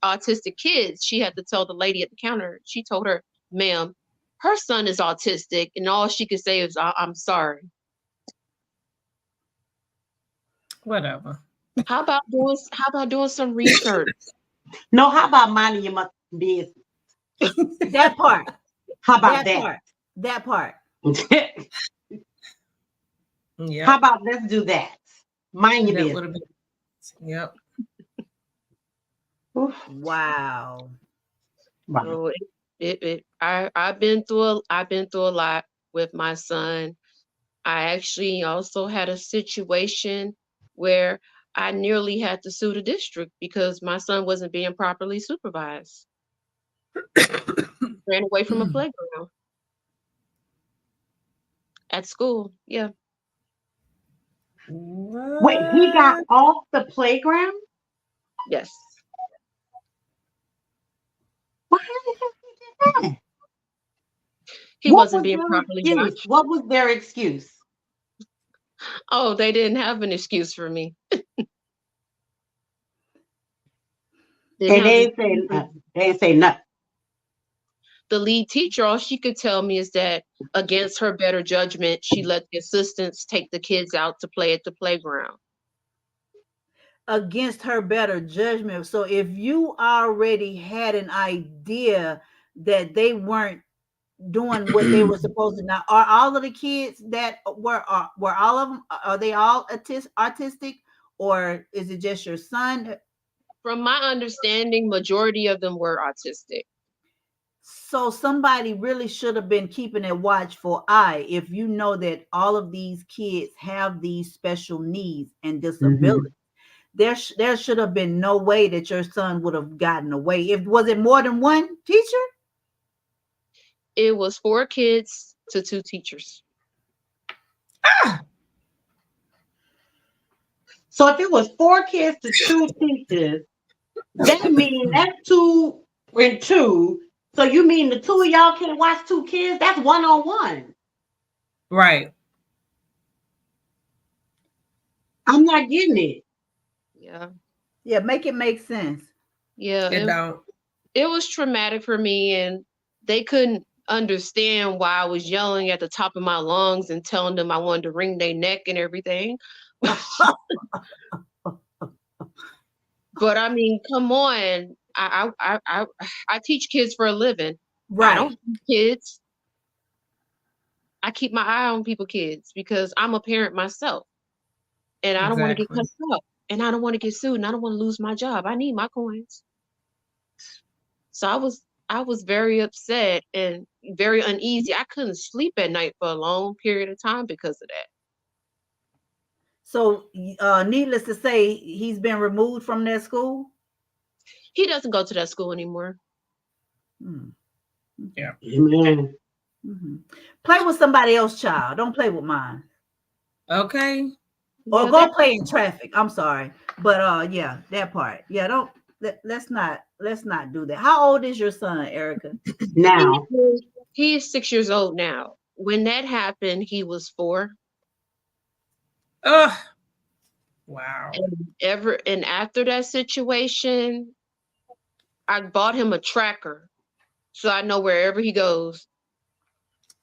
autistic kids. She had to tell the lady at the counter. She told her, ma'am, her son is autistic. And all she could say is, I'm sorry. whatever. How about doing some research? No, how about minding your business? That part. How about that? That part. Yeah. How about let's do that? Mind your That business. would have been. Yep. Oof. Wow. Wow. So I've been through a lot with my son. I actually also had a situation where I nearly had to sue the district because my son wasn't being properly supervised. Ran away from a playground at school. Yeah. Wait, he got off the playground? Yes. Why did he do that? He What wasn't was being their properly excuse? watched. What was their excuse? Oh, they didn't have an excuse for me. And they didn't say nothing. The lead teacher, all she could tell me is that against her better judgment, she let the assistants take the kids out to play at the playground. Against her better judgment. So if you already had an idea that they weren't doing what they were supposed to, now are all of the kids that were all of them, are they all autistic, or is it just your son? From my understanding, majority of them were autistic. So somebody really should have been keeping a watchful eye if you know that all of these kids have these special needs and disabilities. There should have been no way that your son would have gotten away. Was it more than one teacher? It was 4 kids to 2 teachers. So if it was 4 kids to 2 teachers, that means that's 2 and 2. So you mean the 2 of y'all can't watch 2 kids? That's 1-on-1. Right. I'm not getting it. Yeah, make it make sense. Yeah. It don't. It was traumatic for me, and they couldn't understand why I was yelling at the top of my lungs and telling them I wanted to wring their neck and everything. But I mean, come on. I teach kids for a living. Right. I don't teach kids. I keep my eye on people's kids because I'm a parent myself. And I don't want to get cussed out. And I don't want to get sued. And I don't want to lose my job. I need my coins. So I was very upset and very uneasy. I couldn't sleep at night for a long period of time because of that. So needless to say, he's been removed from that school? He doesn't go to that school anymore. Yeah. Amen. Play with somebody else's child. Don't play with mine. Okay. Or go play in traffic. I'm sorry. But yeah, that part. Yeah, let's not do that. How old is your son, Erica? Now. He is 6 years old now. When that happened, he was 4. Wow. And after that situation, I bought him a tracker so I know wherever he goes.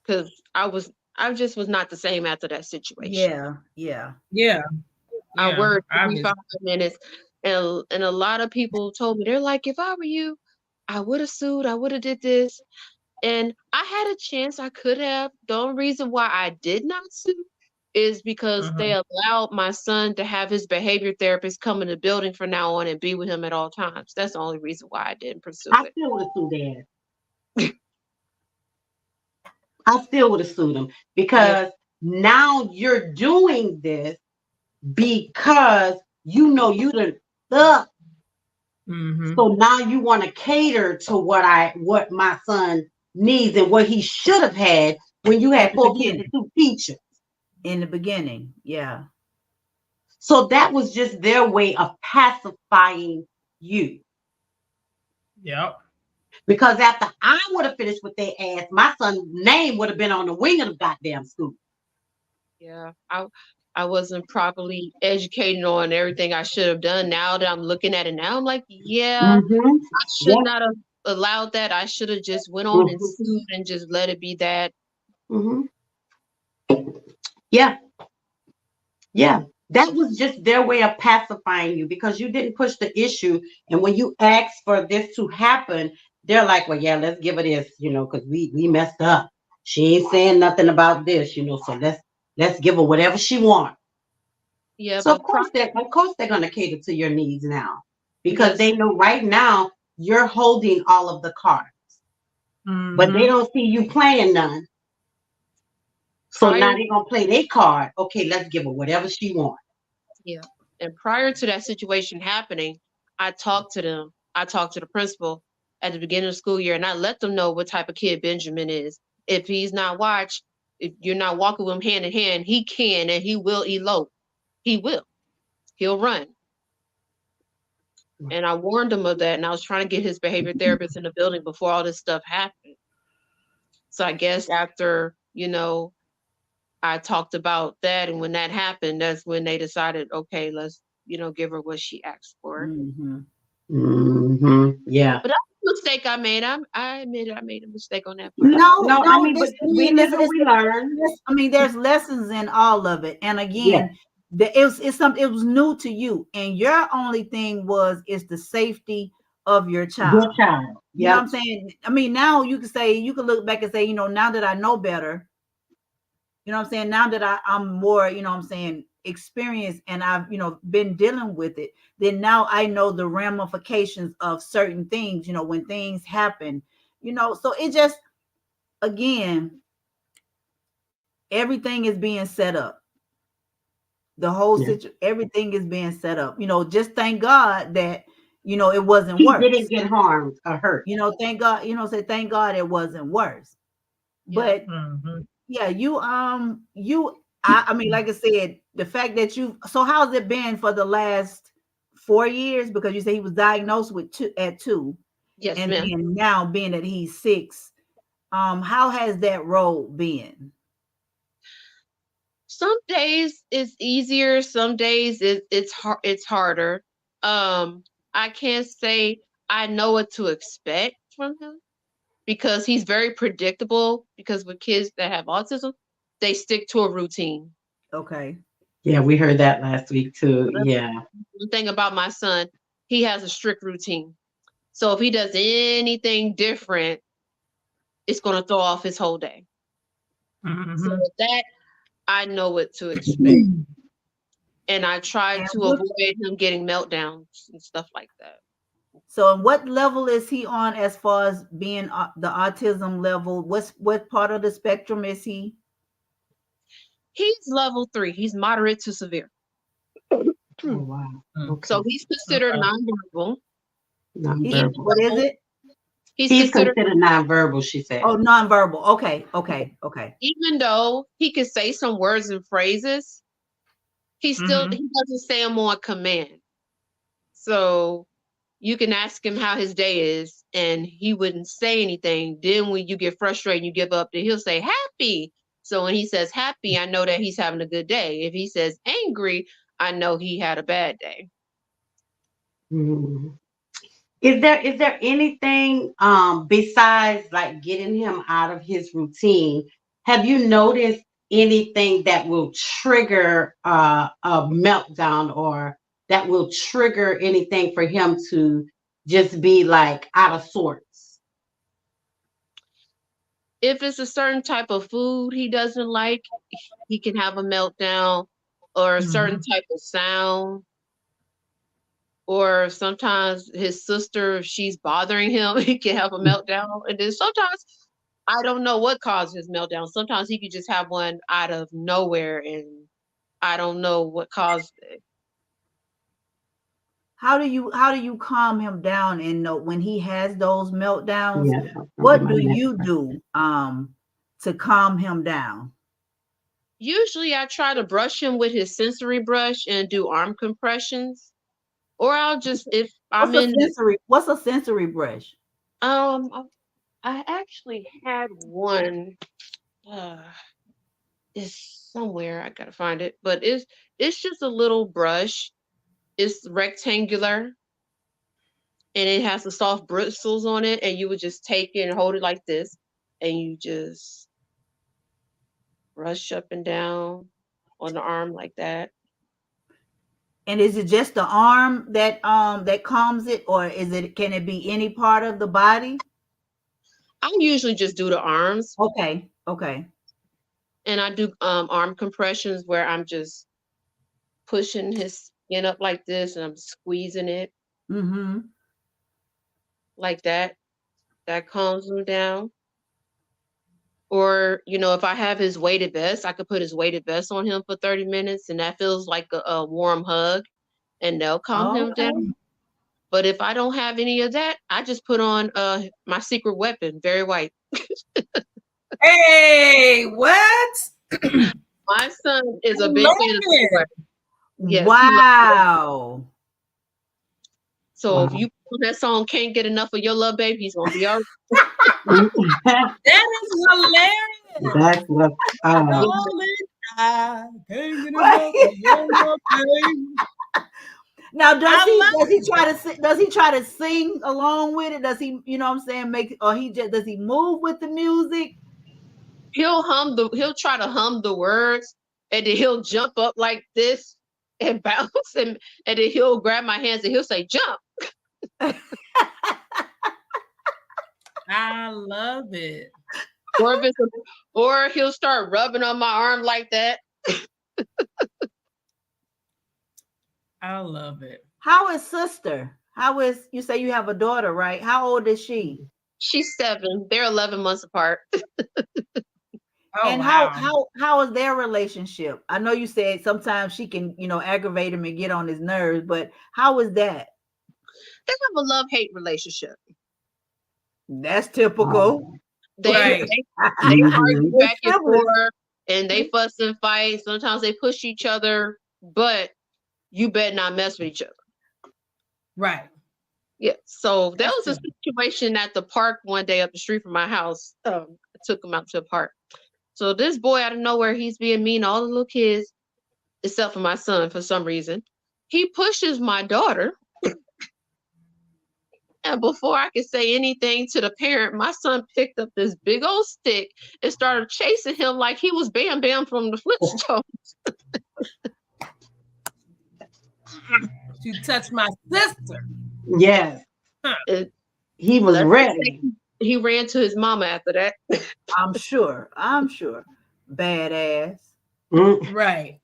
because I just was not the same after that situation. Yeah, yeah. Yeah. I Yeah. worked Obviously. 45 minutes, and a lot of people told me, they're like, if I were you, I would have sued, I would have did this. And I had a chance, I could have. The only reason why I did not sue is because they allowed my son to have his behavior therapist come in the building from now on and be with him at all times. That's the only reason why I didn't pursue I it. still would have sued Dad. I still would have sued him Yeah. because now you're doing this because you know you done up. Mm-hmm. So now you want to cater to what my son needs and what he should have had when you In had the 4 kids beginning. and 2 teachers. In the beginning, yeah. So that was just their way of pacifying you. Yep. Because after I would have finished with their ass, my son's name would have been on the wing of the goddamn school. Yeah. I wasn't properly educated on everything I should have done. Now that I'm looking at it now, I'm like, yeah, Mm-hmm. I should Yeah. not have allowed that. I should have just went on and Mm-hmm. sued and just let it be that. Mm-hmm. Yeah. Yeah. That was just their way of pacifying you because you didn't push the issue. And when you asked for this to happen, they're like, well, yeah, let's give her this, because we messed up. She ain't saying nothing about this, so let's give her whatever she wants. Yeah, So but of course they're gonna cater to your needs now because yes, they know right now you're holding all of the cards, but they Mhm. don't see you playing none. So now prior, they're gonna play their card. Okay, let's give her whatever she wants. yeah, and prior to that situation happening, I talked to them. I talked to the principal at the beginning of the school year, and I let them know what type of kid Benjamin is. If he's not watched, if you're not walking with him hand in hand, he can and he will elope. He will. He'll run. And I warned him of that, and I was trying to get his behavior therapist in the building before all this stuff happened. So I guess after, I talked about that, and when that happened, that's when they decided, okay, let's, give her what she asked for. Mm-hmm. Mm-hmm. Yeah. But that's a mistake I made. I admit I made a mistake on that part. No, No, no, but we live and we learn. there's lessons in all of it. And Yeah. again, it was new to you, and your only thing is the safety of your Your child. child. You know what Yeah. I'm saying? I mean, now you can look back and say, now that I know better, you know what I'm saying? Now that I'm more, experienced and I've, been dealing with it, then now I know the ramifications of certain things, when things happen, so it just, again, everything is being set up. The whole Yeah. everything is being set up. Just thank God that, it wasn't He worse. didn't get harmed or hurt. Thank God, thank God it wasn't worse. Yeah. But Mhm. yeah, I mean, like I said, the fact that so how's it been for the last 4 years? Because you say he was diagnosed with 2, Yes, and ma'am. then now being that he's 6, how has that road been? Some days it's easier, some days it's harder. I can't say I know what to expect from him because he's very predictable, because with kids that have autism, they stick to a routine. Okay. Yeah, we heard that last week too. So that's Yeah. the thing about my son, he has a strict routine. So if he does anything different, it's going to throw off his whole day. So Mhm. with that, I know what to expect. And I try And to avoid him getting meltdowns and stuff like that. so what level is he on as far as being the autism level? What part of the spectrum is he? He's level 3. He's moderate to severe. Oh wow. Okay. So he's considered Okay. nonverbal. Nonverbal. What is it? He's He's considered, considered nonverbal, she said. Oh, nonverbal. Okay. even though he can say some words and phrases, he Mhm. doesn't say them on command. So you can ask him how his day is, and he wouldn't say anything. Then when you get frustrated and you give up, then he'll say happy. So when he says happy, I know that he's having a good day. If he says angry, I know he had a bad day. Mhm. Is there anything besides like getting him out of his routine have you noticed anything that will trigger a meltdown, or that will trigger anything for him to just be like out of sorts? If it's a certain type of food he doesn't like, he can have a meltdown, or a certain type of sound, or sometimes his sister, if she's bothering him, he can have a meltdown. And then sometimes I don't know what causes his meltdown. Sometimes he could just have one out of nowhere, and I don't know what caused it. How do you calm him down and know when he has those meltdowns? Yeah. What do you do to calm him down? Usually I try to brush him with his sensory brush and do arm compressions. Or I'll just, if I'm in, What's a sensory brush? I actually had one. It's somewhere. I gotta find it, but it's just a little brush. It's rectangular, and it has the soft bristles on it. And you would just take it and hold it like this, and you just brush up and down on the arm like that. And is it just the arm that calms it, or can it be any part of the body? I usually just do the arms. Okay. And I do arm compressions where I'm just pushing his skin up like this, and I'm squeezing it like that. That calms him down. Or, if I have his weighted vest, I could put his weighted vest on him for 30 minutes, and that feels like a warm hug, and they'll calm him down. But if I don't have any of that, I just put on my secret weapon, Barry White. Hey, what? My son is a big fan of Barry White. Yes, wow. So if you put that song, Can't Get Enough of Your Love, Baby, he's gonna be all That is hilarious. That's what. Now, does he try to sing along with it? Does he, does he move with the music? He'll try to hum the words, and then he'll jump up like this and bounce, and then he'll grab my hands and he'll say, "Jump." I love it. Or he'll start rubbing on my arm like that. I love it. How is sister? You say you have a daughter, right? How old is she? She's 7. They're 11 months apart. And how is their relationship? I know you said sometimes she can, aggravate him and get on his nerves, but how is that? They have a love-hate relationship. That's typical. They argue back and forth, and they fuss and fight. Sometimes they push each other, but you better not mess with each other. Right. Yeah. So that was a situation at the park one day up the street from my house. I took him out to the park. So this boy out of nowhere, he's being mean to all the little kids, except for my son for some reason. He pushes my daughter. And before I could say anything to the parent, my son picked up this big old stick and started chasing him like he was Bam Bam from the Flintstones. You touched my sister. Yes. He was ready. He ran to his mama after that. I'm sure. Badass. Right.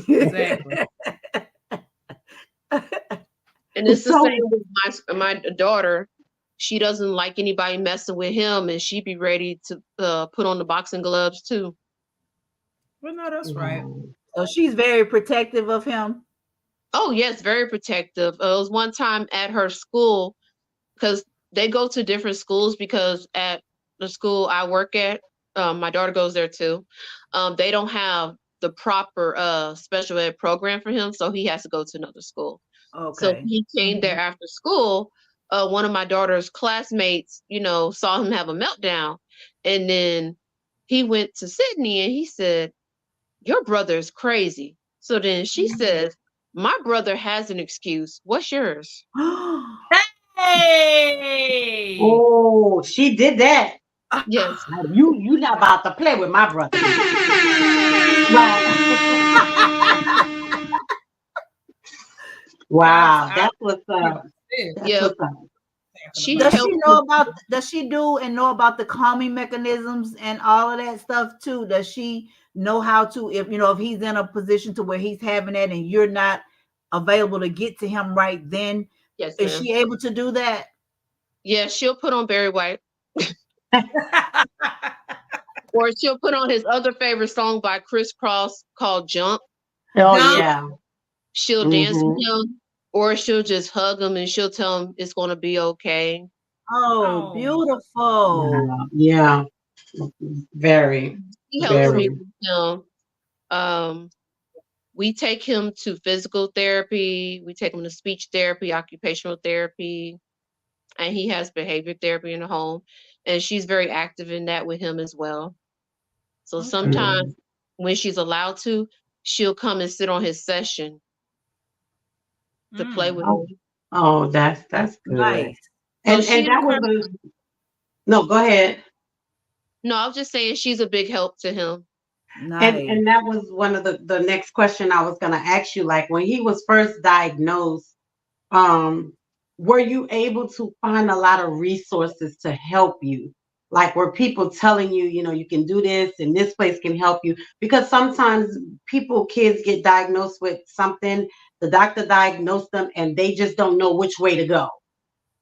Exactly. And it's the same with my daughter. She doesn't like anybody messing with him, and she'd be ready to put on the boxing gloves too. Well, no, that's right. So she's very protective of him. Oh yes, very protective. It was one time at her school, because they go to different schools, because at the school I work at, my daughter goes there too. They don't have the proper special ed program for him, so he has to go to another school. Okay. So he came there after school. One of my daughter's classmates, saw him have a meltdown, and then he went to Sydney and he said, "Your brother is crazy." So then she says, "My brother has an excuse. What's yours?" Hey! Oh, she did that. Yes. Now, you not about to play with my brother. Right. Wow, I that's what's up. That's Yep. what's up. She Does helped she know about? Does she do and know about the calming mechanisms and all of that stuff too? Does she know how to, if if he's in a position to where he's having that and you're not available to get to him right then? Yes, Is ma'am. she able to do that? Yeah, she'll put on Barry White. Or she'll put on his other favorite song by Chris Cross called Jump. Oh Jump. yeah. She'll dance with Mm-hmm. him, or she'll just hug him and she'll tell him it's gonna be okay. Oh, beautiful. Yeah. Very, He helps me very. with him. We take him to physical therapy, we take him to speech therapy, occupational therapy, and he has behavior therapy in the home. And she's very active in that with him as well. So sometimes when she's allowed to, she'll come and sit on his session to play with Oh, him. oh, that's good. Nice. So And she that was no, go ahead. No, I was just saying she's a big help to him. Nice. And that was one of the next question I was gonna ask you. Like when he was first diagnosed, were you able to find a lot of resources to help you? Like were people telling you, you can do this and this place can help you? Because sometimes kids get diagnosed with something, the doctor diagnosed them and they just don't know which way to go.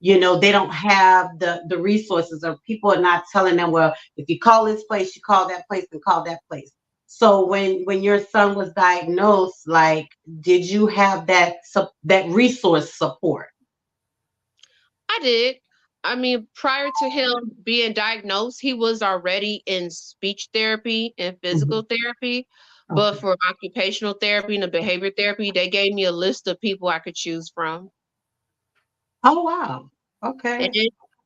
They don't have the resources, or people are not telling them, well, if you call this place, you call that place and call that place. So when your son was diagnosed, like, did you have that resource support? I did. I mean, prior to him being diagnosed, he was already in speech therapy and physical therapy. But Okay. for occupational therapy and the behavior therapy, they gave me a list of people I could choose from. Oh wow. Okay.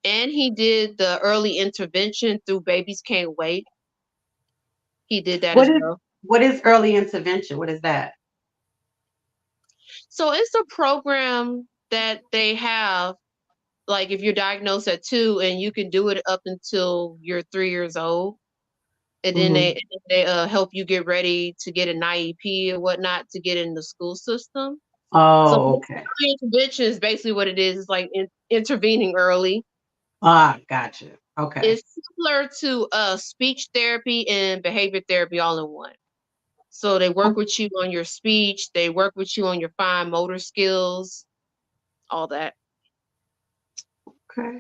And he did the early intervention through Babies Can't Wait. He did that What as is well. what is early intervention? What is that? So it's a program that they have, like if you're diagnosed at 2 and you can do it up until you're 3 years old. And then Hmm. they help you get ready to get an IEP or whatnot to get in the school system. So Oh, okay. early intervention is basically what it is. It's like intervening early. Gotcha. Okay. It's similar to speech therapy and behavior therapy all in one. So they work with you on your speech, they work with you on your fine motor skills, all that. Okay.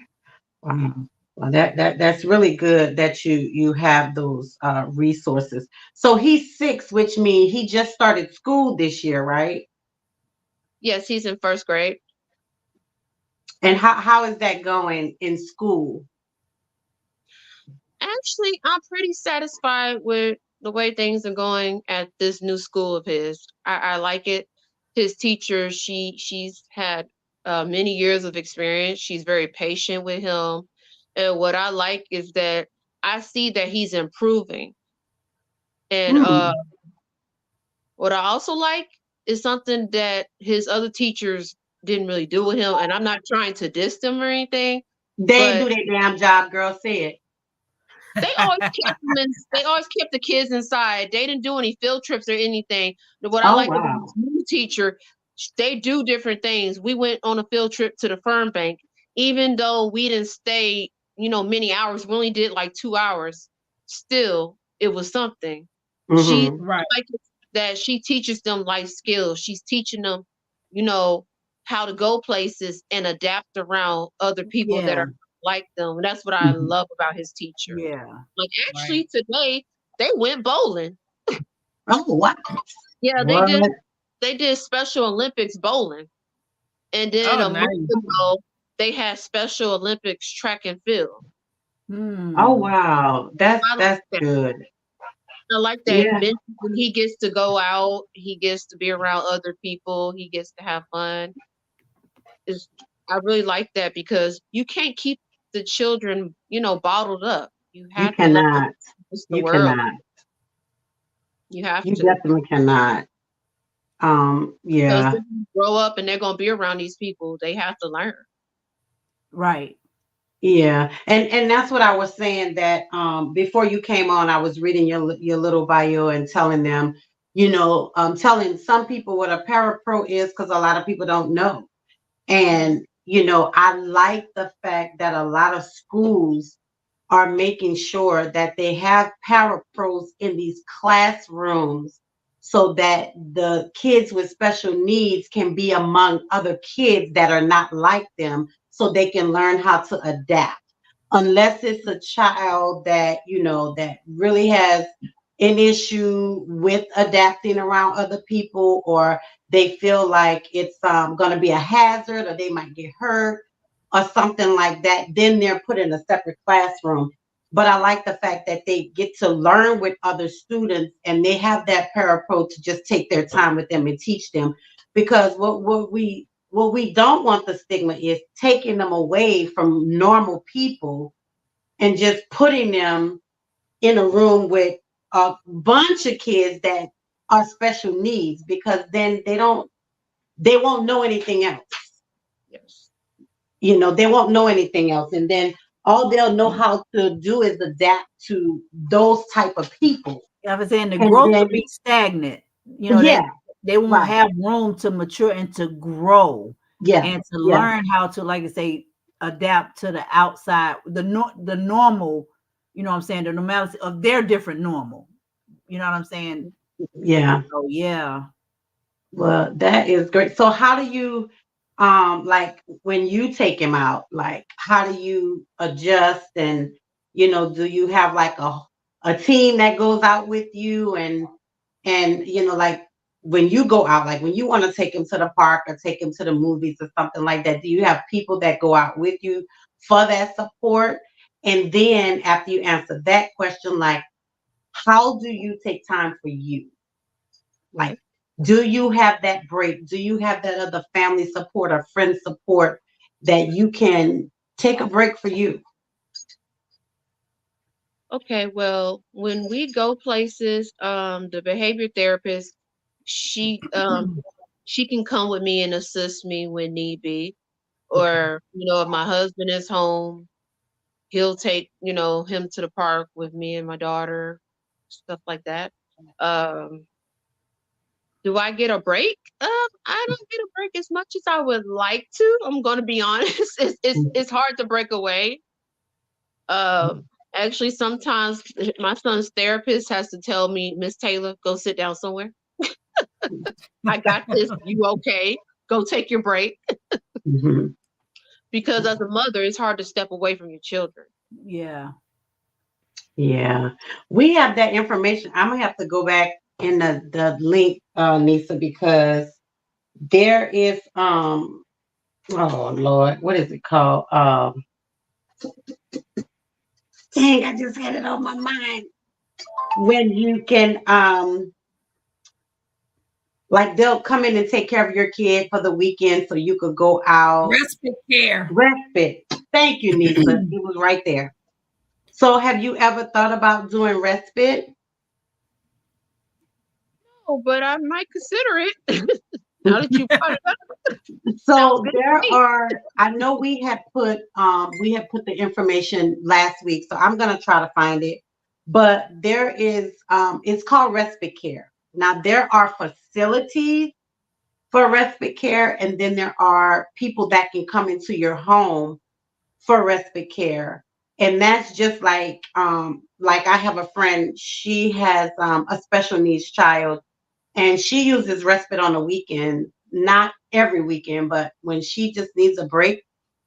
Wow. Well, that's really good that you have those resources. So he's 6, which means he just started school this year, right? Yes, he's in 1st grade. And how is that going in school? Actually, I'm pretty satisfied with the way things are going at this new school of his. I like it. His teacher, she's had many years of experience. She's very patient with him. And what I like is that I see that he's improving. And Hmm. what I also like is something that his other teachers didn't really do with him. And I'm not trying to diss them or anything, They ain't do but their damn job, girl. Say it. they always kept the kids inside. They didn't do any field trips or anything. What I Oh liked about wow. this new teacher, they do different things. We went on a field trip to the Fern Bank, even though we didn't stay, many hours. We only did like 2 hours. Still, it was something. She Hmm. Right. like that she teaches them life skills. She's teaching them, you know, how to go places and adapt around other people that Yeah. are like them. And that's what I love about his teacher. Yeah. Like Right. actually today they went bowling. Oh what? Yeah, What? they did Special Olympics bowling. And then Oh, a nice. month ago they had Special Olympics track and field. Oh Hmm. wow. That's I like that's that. good. I like that Yeah. when he gets to go out, he gets to be around other people, he gets to have fun. Is I really like that because you can't keep the children, bottled up. You You have to let them cannot. experience the You world. cannot. You have You to. definitely cannot. Because Yeah. they grow up and they're gonna be around these people. They have to learn. Right. Yeah, and that's what I was saying that before you came on, I was reading your little bio and telling them, telling some people what a parapro is because a lot of people don't know. And I like the fact that a lot of schools are making sure that they have parapros in these classrooms so that the kids with special needs can be among other kids that are not like them so they can learn how to adapt. Unless it's a child that, that really has an issue with adapting around other people, or they feel like it's going to be a hazard or they might get hurt or something like that, then they're put in a separate classroom. But I like the fact that they get to learn with other students and they have that parapro to just take their time with them and teach them. Because what we don't want the stigma is taking them away from normal people and just putting them in a room with a bunch of kids that are special needs, because then they won't know anything else. Yes. They won't know anything else. And then all they'll know how to do is adapt to those type of people. I was saying the And growth then, will be stagnant. yeah, They won't right. have room to mature and to grow Yeah, and to yeah, learn how to, like I say, adapt to the outside, the normal, what I'm saying, the normality of their different normal. You know what I'm saying? yeah. So yeah. Well, that is great. So how do you like when you take him out, like how do you adjust, and do you have like a team that goes out with you, and like when you go out, like when you want to take him to the park or take him to the movies or something like that, do you have people that go out with you for that support? And then after you answer that question, like how do you take time for you? Like, do you have that break? Do you have that other family support or friend support that you can take a break for you? Okay, well, when we go places, the behavior therapist, she can come with me and assist me when need be. Or, if my husband is home, he'll take, him to the park with me and my daughter, stuff like that. Um, do I get a break? I don't get a break as much as I would like to. I'm gonna be honest. It's hard to break away. Actually, sometimes my son's therapist has to tell me, Miss Taylor, go sit down somewhere. I got this. You okay? Go take your break. Mhm. Because as a mother, it's hard to step away from your children. Yeah. Yeah, we have that information. I'm gonna have to go back in the link, Nisa, because there is oh Lord, what is it called? Dang, I just had it on my mind. When you can like they'll come in and take care of your kid for the weekend so you could go out. Respite care. Respite. Thank you, Nisa. It was right there. So have you ever thought about doing respite? Oh, but I might consider it. Now that you brought it up, sounds So good to there me. are, I know we had put the information last week, so I'm gonna try to find it. But there is it's called respite care. Now there are facilities for respite care, and then there are people that can come into your home for respite care. And that's just like I have a friend, she has a special needs child, and she uses respite on the weekend, not every weekend, but when she just needs a break,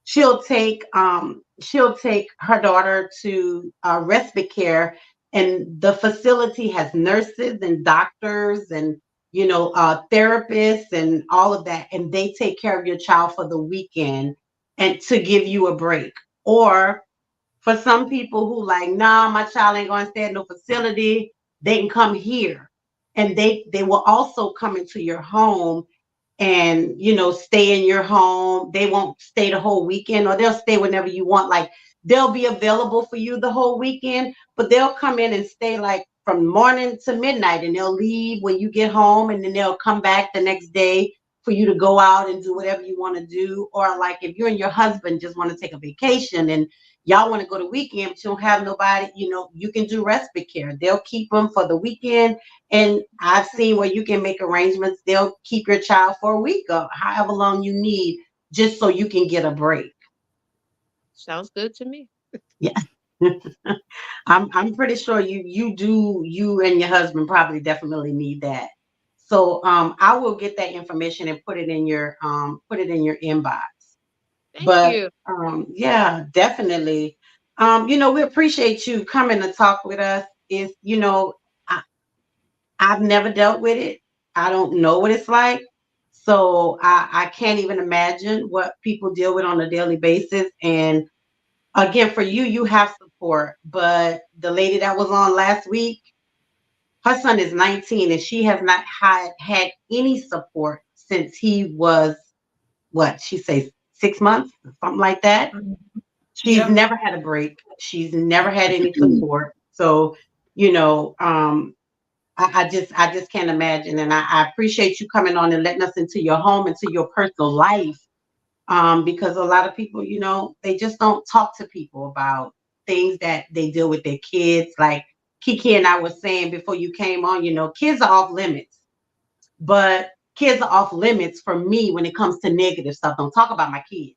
she'll take her daughter to respite care, and the facility has nurses and doctors and therapists and all of that, and they take care of your child for the weekend and to give you a break. Or for some people who like, nah, my child ain't gonna stay in no facility, they can come here, and they will also come into your home and stay in your home. They won't stay the whole weekend, or they'll stay whenever you want. Like they'll be available for you the whole weekend, but they'll come in and stay like from morning to midnight, and they'll leave when you get home, and then they'll come back the next day for you to go out and do whatever you want to do. Or like if you and your husband just want to take a vacation and y'all want to go to weekend, but you don't have nobody, you can do respite care. They'll keep them for the weekend. And I've seen where you can make arrangements. They'll keep your child for a week or however long you need, just so you can get a break. Sounds good to me. Yeah. I'm pretty sure you and your husband probably definitely need that. So I will get that information and put it in your inbox. Thank But you. yeah, definitely. We appreciate you coming to talk with us. I've never dealt with it. I don't know what it's like. So I can't even imagine what people deal with on a daily basis. And again, for you, you have support. But the lady that was on last week, her son is 19 and she has not had any support since he was, what she says, 6 months, something like that. She's Yep. never had a break. She's never had any support. So, I just can't imagine. And I appreciate you coming on and letting us into your home, into your personal life. Because a lot of people, they just don't talk to people about things that they deal with their kids. Like Kiki and I were saying before you came on, kids are off limits, but kids are off limits for me when it comes to negative stuff. Don't talk about my kids.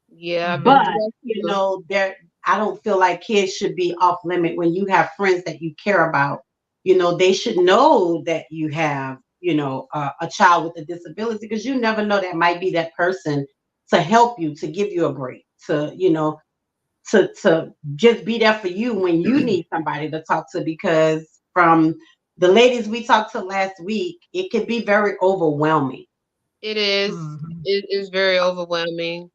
Yeah, I've been But through that too. I don't feel like kids should be off limit when you have friends that you care about. They should know that you have, a child with a disability, because you never know, that might be that person to help you, to give you a break, to just be there for you when you need somebody to talk to. Because from the ladies we talked to last week, it can be very overwhelming. It is. Mhm. It is very overwhelming.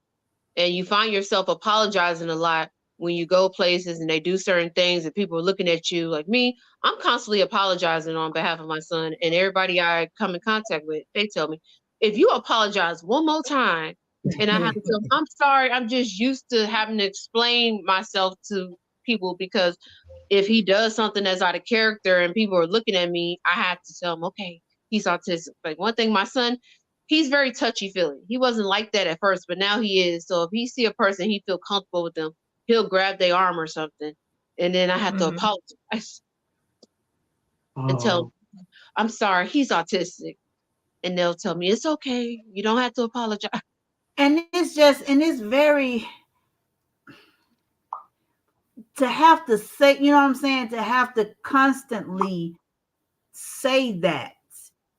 And you find yourself apologizing a lot when you go places and they do certain things and people are looking at you. Like me, I'm constantly apologizing on behalf of my son, and everybody I come in contact with, they tell me, if you apologize one more time, and I have to tell them, I'm sorry, I'm just used to having to explain myself to people, because if he does something that's out of character and people are looking at me, I have to tell him, okay, he's autistic. Like one thing, my son, he's very touchy feely. He wasn't like that at first, but now he is. So if he see a person, he feel comfortable with them, he'll grab their arm or something, and then I have to Mhm. apologize and tell Oh, him, I'm sorry, he's autistic, and they'll tell me it's okay. You don't have to apologize. And it's very, to have to say, what I'm saying, to have to constantly say that,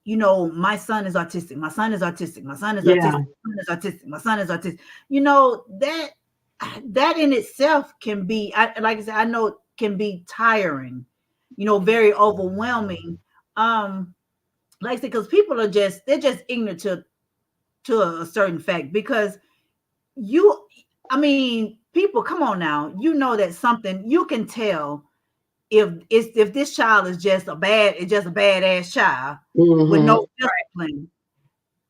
my son is autistic, my son is autistic, my son is yeah. autistic, my son is autistic, my son is autistic. That in itself can be, like I said, I know it can be tiring, very overwhelming. Like I said, because people they're just ignorant to a certain fact. Because people, come on now, that something, you can tell if this child is just a badass child with Hmm. no discipline,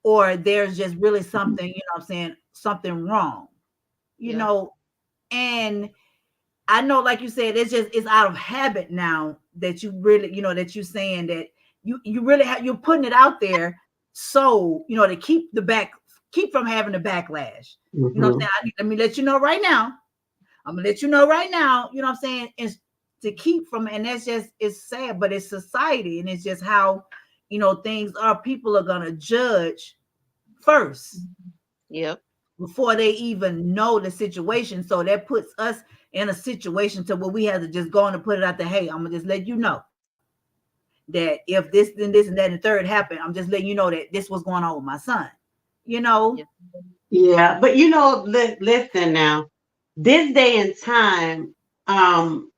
or there's just really something, what I'm saying, something wrong, Yeah. and I know, like you said, it's out of habit now, that you really, that you're saying that you really you're putting it out there, so to keep from having the backlash. You know what I'm Hmm. saying? Let me let you know right now. I'm gonna let you know right now. You know what I'm saying? Is to keep from, and it's sad, but it's society, and it's just how things are. People are gonna judge first Yep. before they even know the situation. So that puts us in a situation to where we have to just go on and put it out there. Hey, I'm gonna just let you know that if this, then this, and that, and the third happened, I'm just letting you know that this was going on with my son. Yeah. Yeah, but listen now. This day and time, um,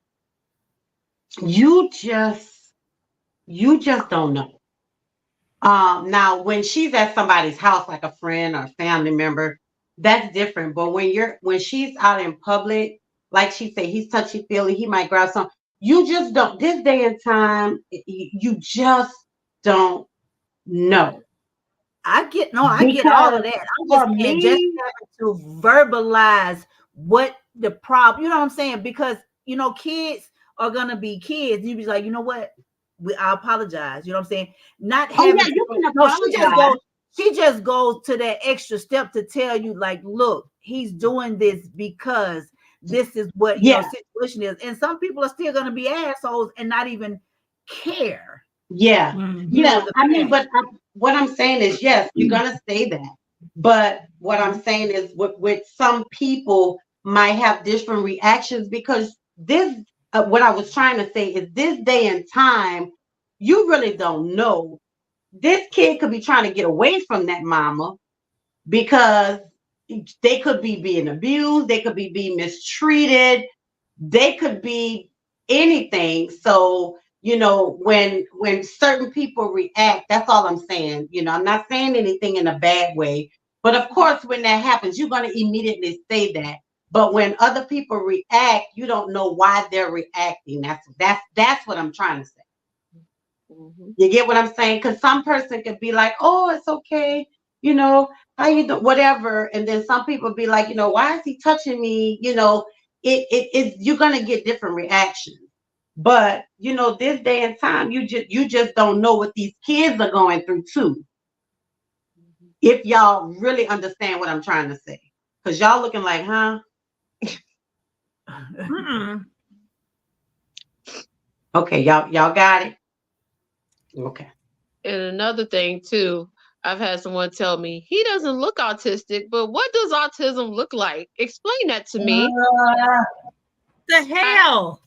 you just don't know. Now when she's at somebody's house, like a friend or family member, that's different. But when she's out in public, like she said, he's touchy feely, he might grab some. You just don't. This day and time, you just don't know. I get all of Because that. I'm just for saying, just me, having to verbalize what the problem, you know what I'm saying? Because kids are gonna be kids. You be like, what? I apologize. You know what I'm saying? Not oh having yeah, to you go, can no, she apologize. she just goes to that extra step to tell you, like, look, he's doing this because this is what your situation is. And some people are still going to be assholes and not even care. Yeah. You Yeah. know, I mean, but what I'm saying is, yes, you're going to say that. But what I'm saying is with some people might have different reactions because this, what I was trying to say is this day and time, you really don't know. This kid could be trying to get away from that mama because they could be being abused. They could be being mistreated. They could be anything. So, you know, when certain people react, that's all I'm saying. You know, I'm not saying anything in a bad way. But of course, when that happens, you're going to immediately say that. But when other people react, you don't know why they're reacting. That's what I'm trying to say. You get what I'm saying? Because some person could be like, "Oh, it's okay, you know, how you do whatever," and then some people be like, "You know, why is he touching me?" You know, it you're gonna get different reactions. But you know, this day and time, you just don't know what these kids are going through too. If y'all really understand what I'm trying to say, because y'all looking like, huh? Okay, y'all got it. Okay. And another thing too, I've had someone tell me he doesn't look autistic, but what does autism look like? Explain that to me. The hell?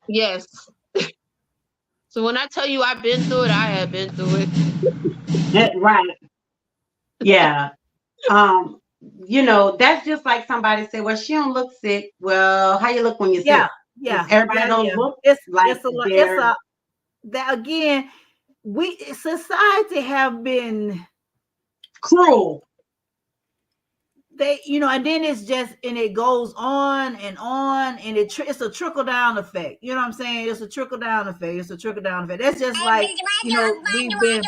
Yes. So when I tell you I've been through it, I have been through it. Right. Yeah. You know, that's just like somebody said, well, she don't look sick. Well, how you look when you're sick? Yeah. Everybody don't look it's like a that again, we society have been cruel. They, you know, and then it's just, and it goes on, and it's a trickle down effect. You know what I'm saying? It's a trickle down effect. That's just like, you know, we've been.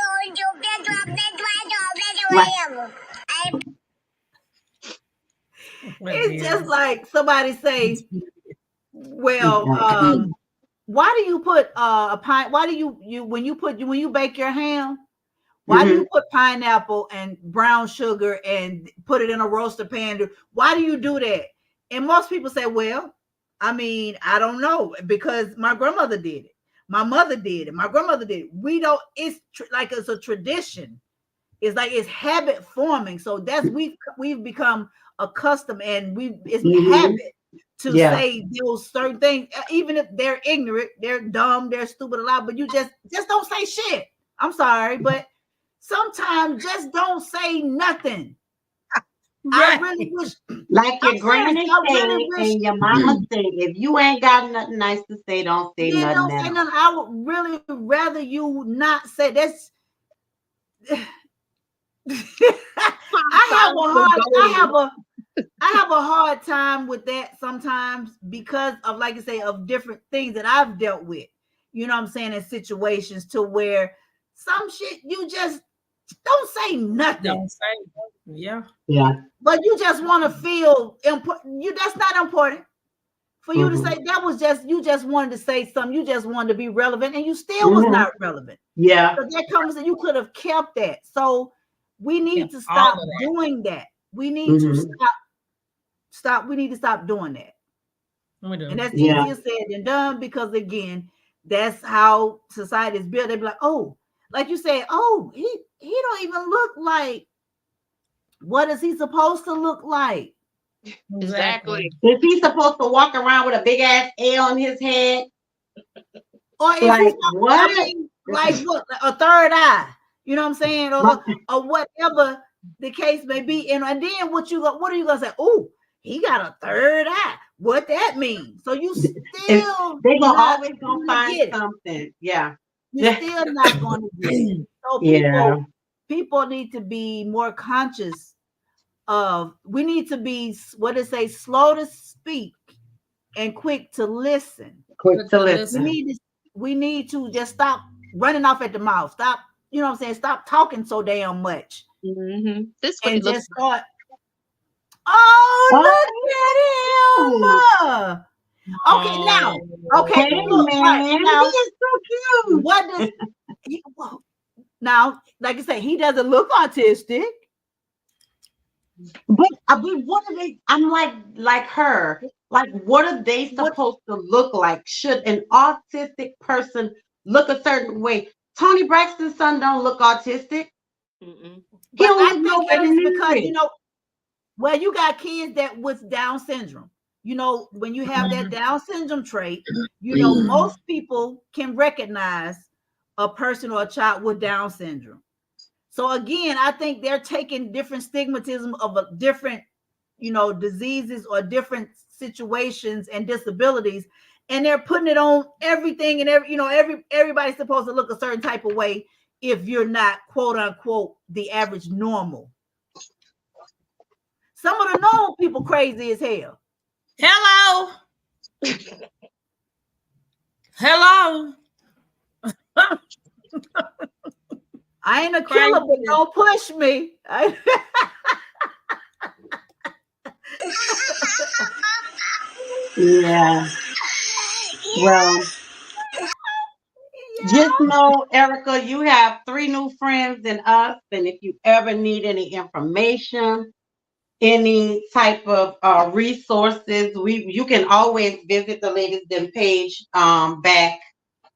It's just like somebody say, well, why do you put a pine? Why do you when you bake your ham? Why do you put pineapple and brown sugar and put it in a roaster pan? Why do you do that? And most people say, well, I mean, I don't know, because my grandmother did it. My mother did it. My grandmother did it. We don't, it's like it's a tradition. It's like it's habit forming. So that's we've become accustomed, and it's habit to say those certain things, even if they're ignorant, they're dumb, they're stupid a lot, but you just don't say shit. I'm sorry, but sometimes just don't say nothing. Right. I really wish, like your granny said and your mama said, if you ain't got nothing nice to say, don't say nothing. Don't say nothing. I would really rather you not say that's. I have a hard time with that sometimes because of, like you say, of different things that I've dealt with. You know what I'm saying? In situations to where some shit you just don't say nothing. Don't say, yeah. But you just want to feel important. That's not important for you to say. That was just, you just wanted to say something. You just wanted to be relevant, and you still was not relevant. Yeah. So that comes, and you could have kept that. So we need to stop doing that. We need to stop. We need to stop doing that. And that's easier said than done, because again, that's how society is built. They be like, oh, like you said, oh, he don't even look like, what is he supposed to look like? Exactly. Is he supposed to walk around with a big ass L on his head? Or is like he, what? I mean, like what, a third eye? You know what I'm saying? Or whatever the case may be. And then what are you gonna say? Oh, he got a third eye. What that means? So you still they're always gonna find something. Yeah. You're still not going to get it. So people need to be more conscious of, we need to be, what they say, slow to speak and quick to listen. We need to just stop running off at the mouth. Stop, you know what I'm saying? Stop talking so damn much. This and just start. Oh, look at him. Okay, now. Okay, hey, man. Now, he is so cute. What does Now, like I said, he doesn't look autistic. But what are they? I'm like her. Like, what are they What? supposed to look like? Should an autistic person look a certain way? Tony Braxton's son don't look autistic. Mm-mm. He But don't I look think nowhere it is near because it. well, you got kids that with Down syndrome. When you have that Mhm. Down syndrome trait, most people can recognize a person or a child with Down syndrome. So again, I think they're taking different stigmatism of a different, diseases or different situations and disabilities, and they're putting it on everything and everybody's supposed to look a certain type of way if you're not quote unquote the average normal. Some of the normal people crazy as hell. Hello. Hello. I ain't a killer, but Crazy. don't push me. Yeah. Well, just know, Erica, you have 3 new friends in us, and if you ever need any information, any type of resources, you can always visit the Ladies Den page back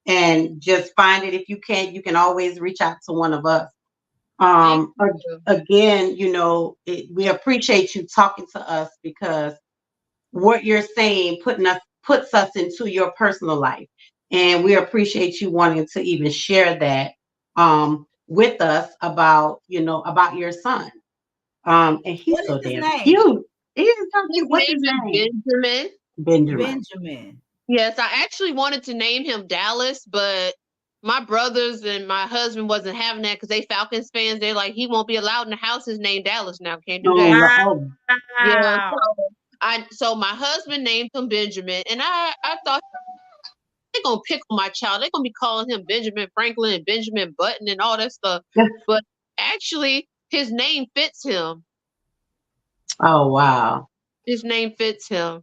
and just find it. If you can't, you can always reach out to one of us. Thank you. Again, we appreciate you talking to us because what you're saying puts us into your personal life, and we appreciate you wanting to even share that with us about your son. And he's What is so his damn name? cute. He's so His cute. What's his name is name? Benjamin. Benjamin. Benjamin. Yes, I actually wanted to name him Dallas, but my brothers and my husband wasn't having that because they Falcons fans. They're like, he won't be allowed in the house. His name Dallas now. Can't do Oh, that. oh, Yeah. Wow. So my husband named him Benjamin, and I thought they're gonna pick on my child. They're gonna be calling him Benjamin Franklin and Benjamin Button and all that stuff. But actually, his name fits him. oh, wow. His name fits him.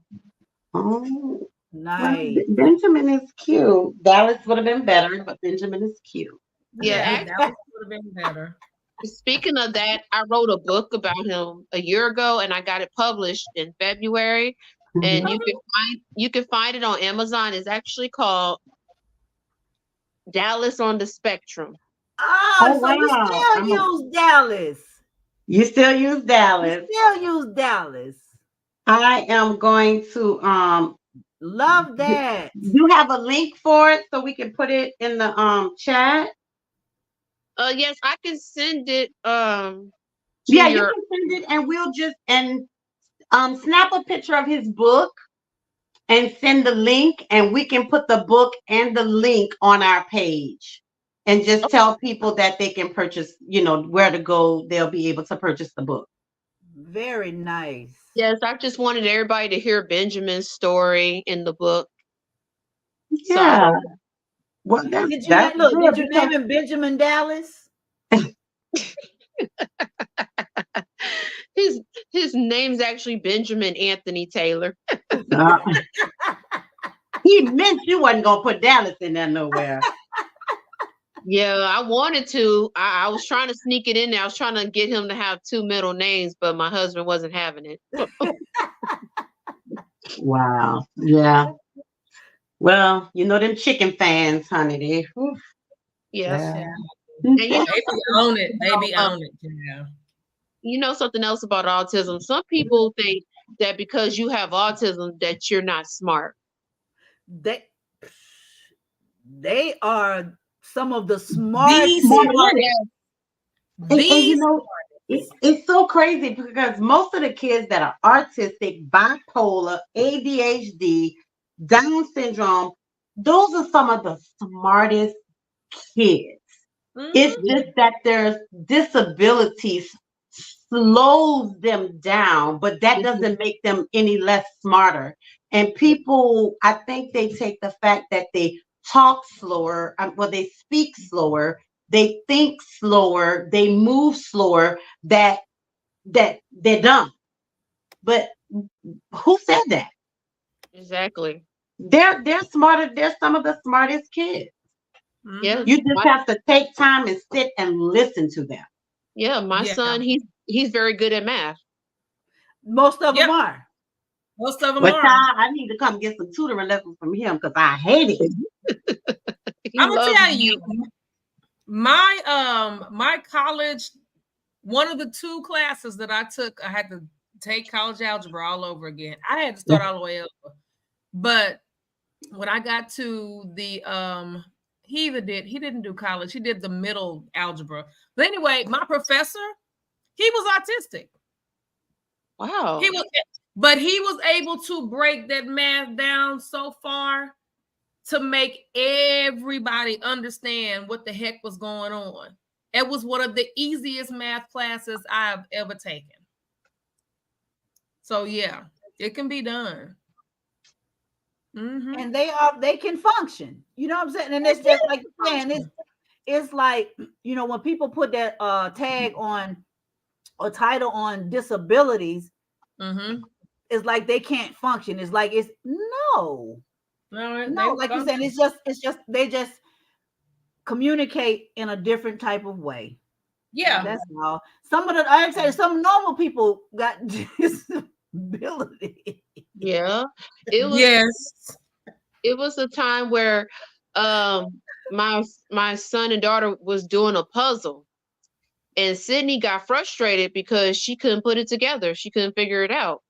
Oh, well, Nice. Benjamin is cute. Dallas would have been better, but Benjamin is cute. Yeah. That would have been better. Speaking of that, I wrote a book about him a year ago, and I got it published in February. And Mhm. you can find it on Amazon. It's actually called Dallas on the Spectrum. Oh, Oh, so you wow. still use Dallas. You still use You Dallas. still use Dallas. I am going to Love that. you have a link for it so we can put it in the chat. Yes, I can send it Yeah, you your can send it and we'll just snap a picture of his book and send the link, and we can put the book and the link on our page and just tell people that they can purchase, where to go. They'll be able to purchase the book. Very nice. Yes, I just wanted everybody to hear Benjamin's story in the book. So I Yeah. wrote it. Well, Did you that's look? good Did you because name him Benjamin Dallas? His name's actually Benjamin Anthony Taylor. uh, he meant you wasn't gonna put Dallas in there nowhere. Yeah, I wanted to. I was trying to sneak it in there. I was trying to get him to have 2 middle names, but my husband wasn't having it. Wow. Yeah. Well, them chicken fans, honey. They, whew, Yes. yeah. And Baby own it. Baby own it. Yeah. you know something else about autism? Some people think that because you have autism that you're not smart. They are some of the smartest. And it's so crazy because most of the kids that are autistic, bipolar, ADHD, Down syndrome, those are some of the smartest kids. It's just that their disabilities slows them down, but that doesn't make them any less smarter. And people, I think they take the fact that they talk slower, they speak slower, they think slower, they move slower, that they're dumb. But who said that? Exactly. They're smarter. They're some of the smartest kids. Yeah, You just my, have to take time and sit and listen to them. yeah, my Yeah. son, he's very good at math. Most of Yep. them are. Most of them But are. child, I need to come get some tutoring lessons from him because I hate it. He I'm gonna loves tell math. you, my college, one of the 2 classes that I took, I had to take college algebra all over again. I had to start all the way over. But when I got to the he didn't do college, he did the middle algebra. But anyway, my professor, he was autistic. Wow. But he was able to break that math down so far to make everybody understand what the heck was going on. It was one of the easiest math classes I've ever taken. So yeah, it can be done. And they can function. You know what I'm saying? And it's just like you're saying, it's like, you know, when people put that tag on or title on disabilities, it's like they can't function. It's like it's no, like you're saying, it's just they just communicate in a different type of way. Yeah, that's all. Some of the I say some normal people got disability. Yeah, it was. Yes, it was a time where my son and daughter was doing a puzzle, and Sydney got frustrated because she couldn't put it together. She couldn't figure it out.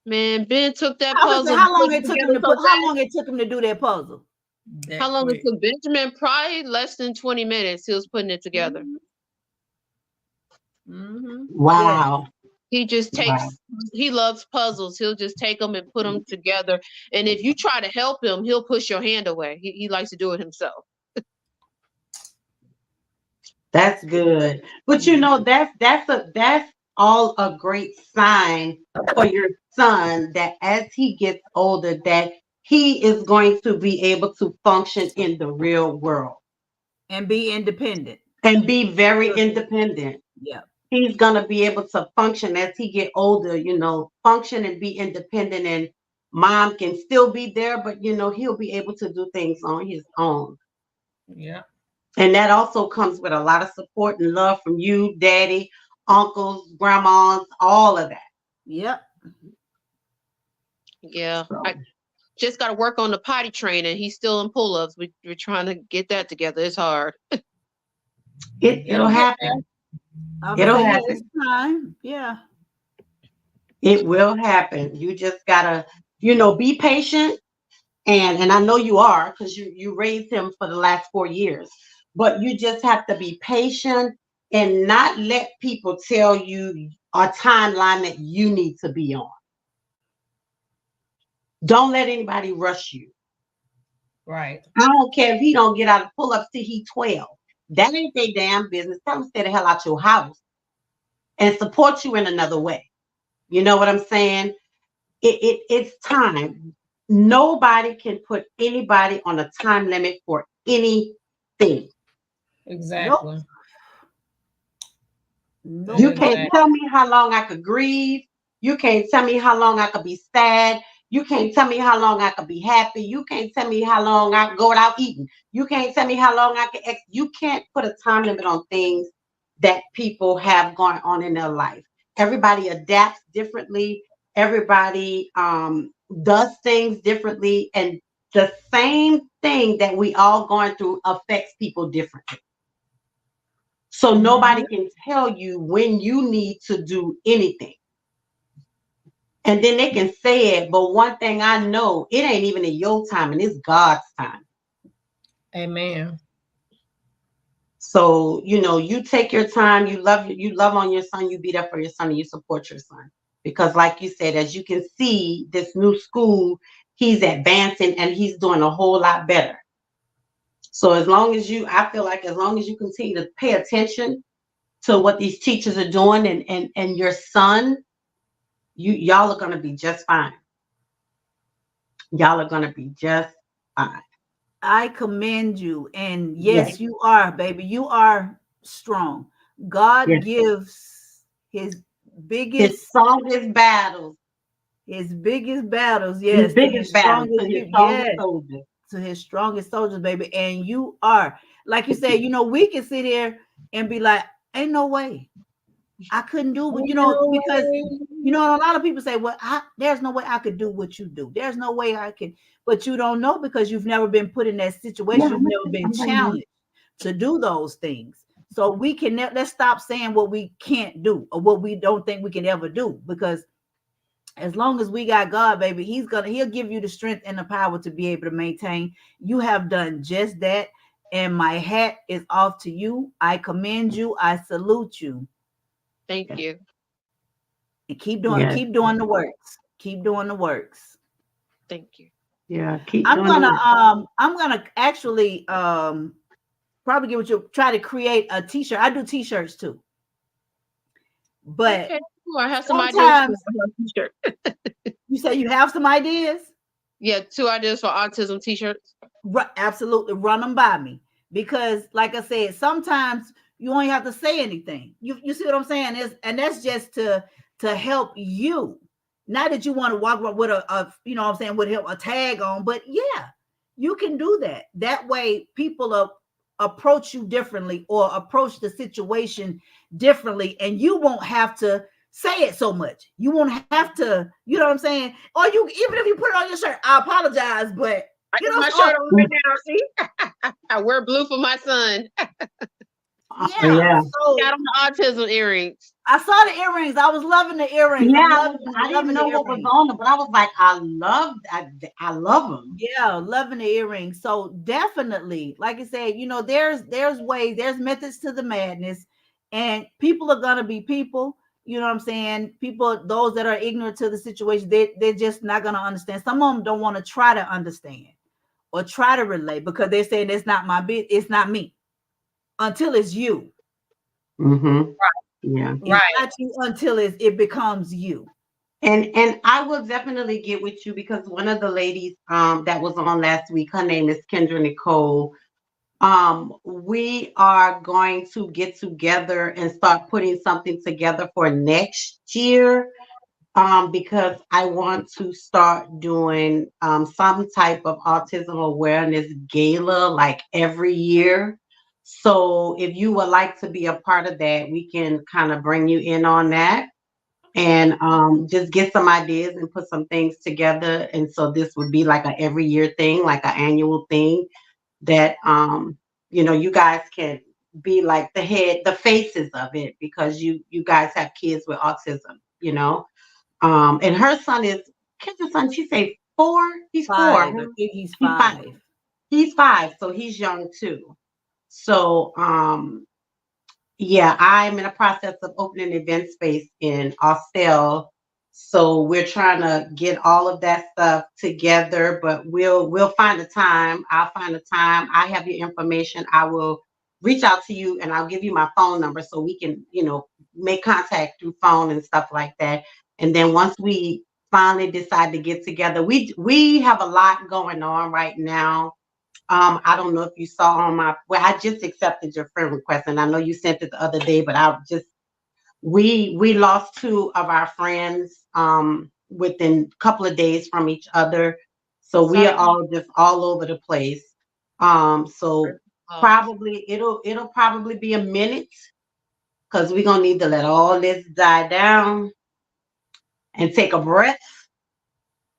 Man, Ben took that puzzle. How long it took him to put? How long it took him to do that puzzle? How long it took Benjamin? Probably less than 20 minutes. He was putting it together. Wow. He just takes, he loves puzzles. He'll just take them and put them together. And if you try to help him, he'll push your hand away. He likes to do it himself. That's good. But you know, that's all a great sign for your son that as he gets older, that he is going to be able to function in the real world. And be independent. And be very independent. Yeah. He's going to be able to function as he get older, you know, function and be independent, and mom can still be there, but you know, he'll be able to do things on his own. Yeah. And that also comes with a lot of support and love from you, daddy, uncles, grandmas, all of that. Yep. Yeah. I just got to work on the potty training. He's still in pull-ups. We're trying to get that together. It's hard. It'll happen. It'll happen. Time. Yeah. It will happen. You just gotta, you know, be patient. And I know you are, because you raised him for the last 4 years. But you just have to be patient and not let people tell you a timeline that you need to be on. Don't let anybody rush you. Right. I don't care if he don't get out of pull-ups till he's 12. That ain't their damn business. Tell them stay the hell out your house and support you in another way. You know what I'm saying? It's time. Nobody can put anybody on a time limit for anything. Exactly. Nope. You can't tell me how long I could grieve. You can't tell me how long I could be sad. You can't tell me how long I could be happy. You can't tell me how long I could go without eating. You can't tell me how long I could. You can't put a time limit on things that people have going on in their life. Everybody adapts differently. Everybody does things differently. And the same thing that we all going through affects people differently. So nobody can tell you when you need to do anything. And then they can say it, but one thing I know, it ain't even in your time, and it's God's time. Amen. So, you know, you take your time, you love on your son, you be there for your son, and you support your son. Because like you said, as you can see, this new school, he's advancing and he's doing a whole lot better. So as long as I feel like as long as you continue to pay attention to what these teachers are doing and your son, y'all are going to be just fine. Y'all are going to be just fine. I commend you. And yes, you are, baby. You are strong. God gives his strongest battles. His biggest battles, yes. His biggest battles to his strongest soldiers. to his strongest soldiers, baby. And you are, like you said, we can sit here and be like, ain't no way. I couldn't do what, because a lot of people say, well, there's no way I could do what you do. There's no way I could, but you don't know because you've never been put in that situation. You've never been challenged to do those things. So we can let's stop saying what we can't do or what we don't think we can ever do, because as long as we got God, baby, he'll give you the strength and the power to be able to maintain. You have done just that. And my hat is off to you. I commend you. I salute you. Thank you. And keep doing the works. Keep doing the works. Thank you. Yeah, I'm gonna actually probably get with you, try to create a t-shirt. I do t-shirts too. But okay. I have some ideas for a t-shirt. You say you have some ideas? Yeah, 2 ideas for autism t-shirts. Absolutely, run them by me, because like I said, sometimes you only have to say anything. You see what I'm saying? And that's just to help you. Not that you want to walk with a with a tag on, but yeah, you can do that. That way people approach you differently or approach the situation differently, and you won't have to say it so much. You won't have to, you know what I'm saying? Or even if you put it on your shirt, I apologize, but I got my shirt on right now. See, I wear blue for my son. Yeah. So, got on the autism earrings. I saw the earrings. I was loving the earrings. Yeah, I didn't know what was on them, but I was like, I love them. Yeah, loving the earrings. So definitely, like I said, there's ways, there's methods to the madness, and people are gonna be people. You know what I'm saying? People, those that are ignorant to the situation, they're just not gonna understand. Some of them don't want to try to understand or try to relate because they're saying it's not my bit, it's not me. Until it's you. Mm-hmm. Right. Yeah. It's not you until it becomes you. And I will definitely get with you, because one of the ladies that was on last week, her name is Kendra Nicole. We are going to get together and start putting something together for next year. Because I want to start doing some type of autism awareness gala like every year. So if you would like to be a part of that, we can kind of bring you in on that and just get some ideas and put some things together. And so this would be like a every year thing, like an annual thing that, you guys can be like the faces of it, because you guys have kids with autism, and her son is, Kendra's son, she say 4? He's 4. I think he's 5. He's 5, so he's young too. So, I'm in the process of opening an event space in Austell. So we're trying to get all of that stuff together, but we'll find a time. I'll find a time. I have your information. I will reach out to you, and I'll give you my phone number so we can, make contact through phone and stuff like that. And then once we finally decide to get together, we have a lot going on right now. I don't know if you saw on I just accepted your friend request, and I know you sent it the other day, but we lost 2 of our friends within a couple of days from each other. So we are all just all over the place. So probably it'll probably be a minute, because we're gonna need to let all this die down and take a breath.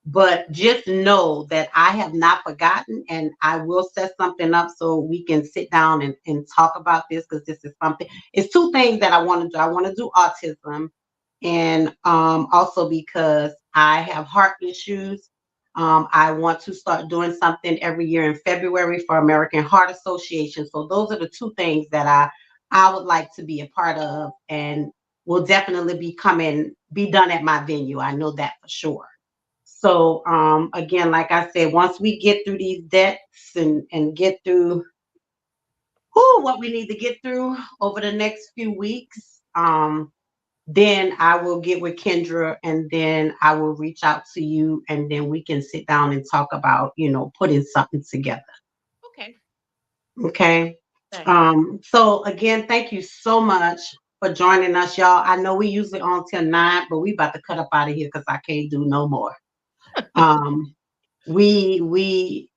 But just know that I have not forgotten, and I will set something up so we can sit down and talk about this, because this is something. It's 2 things that I want to do. I want to do autism, and also because I have heart issues. I want to start doing something every year in February for American Heart Association. So those are the 2 things that I would like to be a part of, and will definitely be done at my venue. I know that for sure. So again, like I said, once we get through these debts and get through what we need to get through over the next few weeks, then I will get with Kendra, and then I will reach out to you, and then we can sit down and talk about, putting something together. Okay. So again, thank you so much for joining us, y'all. I know we usually on till 9, but we about to cut up out of here because I can't do no more. We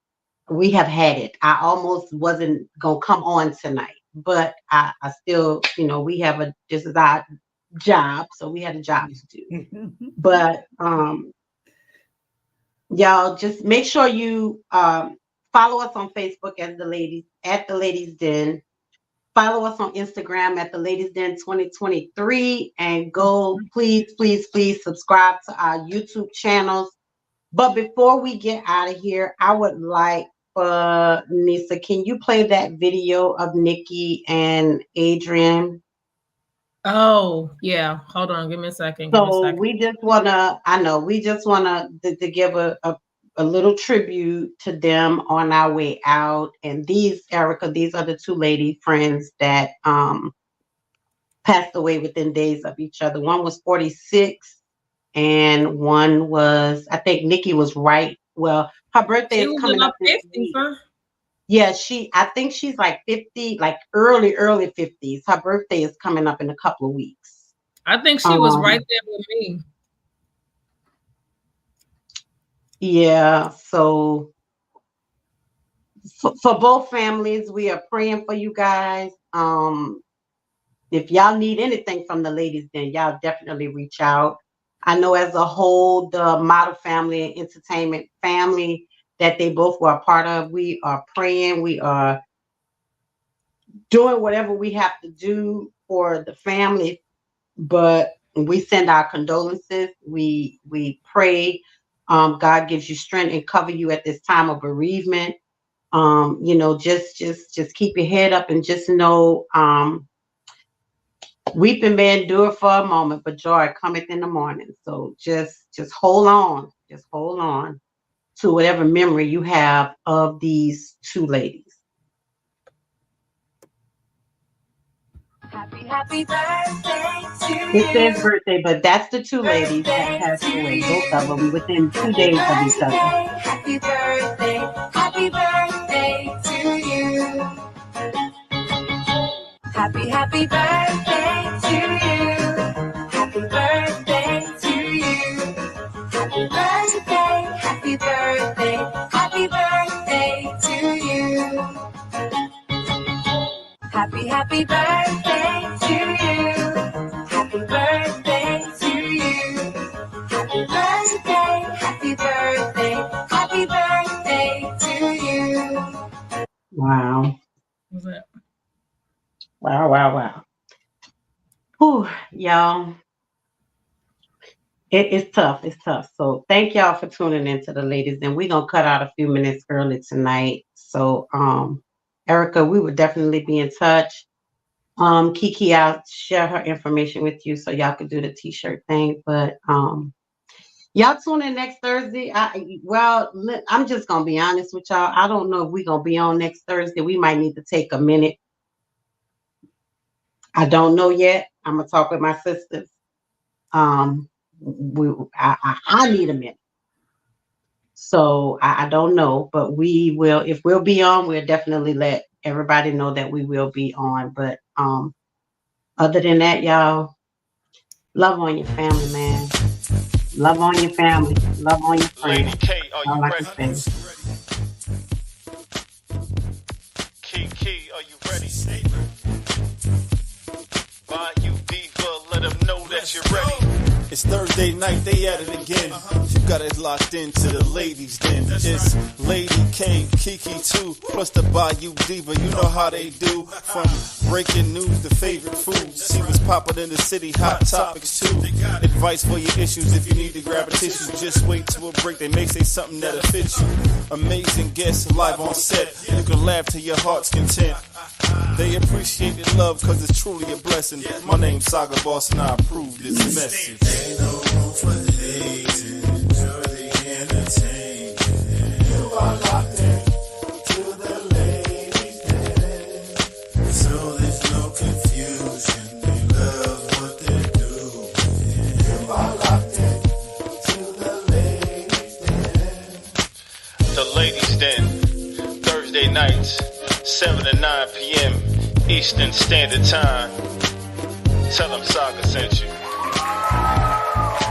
we have had it. I almost wasn't gonna come on tonight, but I still, we have this is our job, so we had a job to do. But y'all just make sure you follow us on Facebook at the Ladies Den. Follow us on Instagram at the Ladies Den 2023, and go please subscribe to our YouTube channels. But before we get out of here, I would like for Nisa, can you play that video of Nikki and Adrian? Oh, yeah. Hold on. Give me a second. So we just want to give a little tribute to them on our way out. And these, Erica, these are the two lady friends that passed away within days of each other. One was 46 and one was, I think Nikki was right. Well, her birthday is coming up this week. Huh? Yeah, I think she's like 50, like early 50s. Her birthday is coming up in a couple of weeks. I think she was right there with me. Yeah, so for both families, we are praying for you guys. If y'all need anything from the Ladies Den, y'all definitely reach out. I know as a whole, the Model Family and Entertainment family that they both were a part of, we are praying, we are doing whatever we have to do for the family, but we send our condolences. We pray God gives you strength and cover you at this time of bereavement. Just keep your head up and just know weeping may endure for a moment, but joy cometh in the morning. So just hold on. Just hold on to whatever memory you have of these two ladies. Happy birthday to you. It says birthday, but that's the two ladies that passed away. Both of them within 2 days of each other. Happy birthday to you. Happy birthday to you. Happy birthday to you. Happy birthday to you. Happy birthday to you. Happy birthday to you. Happy birthday to you. Wow. What's that? Wow. Whew, y'all. It's tough. So thank y'all for tuning in to the Ladies. And we're going to cut out a few minutes early tonight. So, Erica, we would definitely be in touch. Kiki, I'll share her information with you so y'all could do the t-shirt thing. But y'all tune in next Thursday. I'm just going to be honest with y'all. I don't know if we're going to be on next Thursday. We might need to take a minute. I don't know yet. I'm going to talk with my sisters. I need a minute. So I don't know, but we will, if we'll be on, we'll definitely let everybody know that we will be on. But other than that, y'all, love on your family, man. Love on your family. Love on your friends. Lady K, are you ready? Kiki, are you ready? Why you diva? Let them know that you're ready. It's Thursday night, they at it again. You got it locked into the Ladies Den. It's Lady K, Kiki too, plus the Bayou Diva. You know how they do. From breaking news to favorite foods. See what's popping in the city, hot topics too. Advice for your issues if you need to grab a tissue. Just wait till a break, they may say something that'll fit you. Amazing guests live on set. You can laugh to your heart's content. They appreciate the love cause it's truly a blessing. My name's Saga Boss and I approve this message. Ain't no room for hating. Enjoy the entertainment. You are locked in to the Ladies Den. So there's no confusion. They love what they're doing. You are locked in to the Ladies Den. The Ladies Den, Thursday nights, 7 to 9 p.m. Eastern Standard Time. Tell them Saga sent you.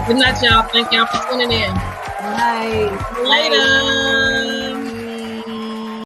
Good night, y'all. Thank y'all for tuning in. Nice. Later.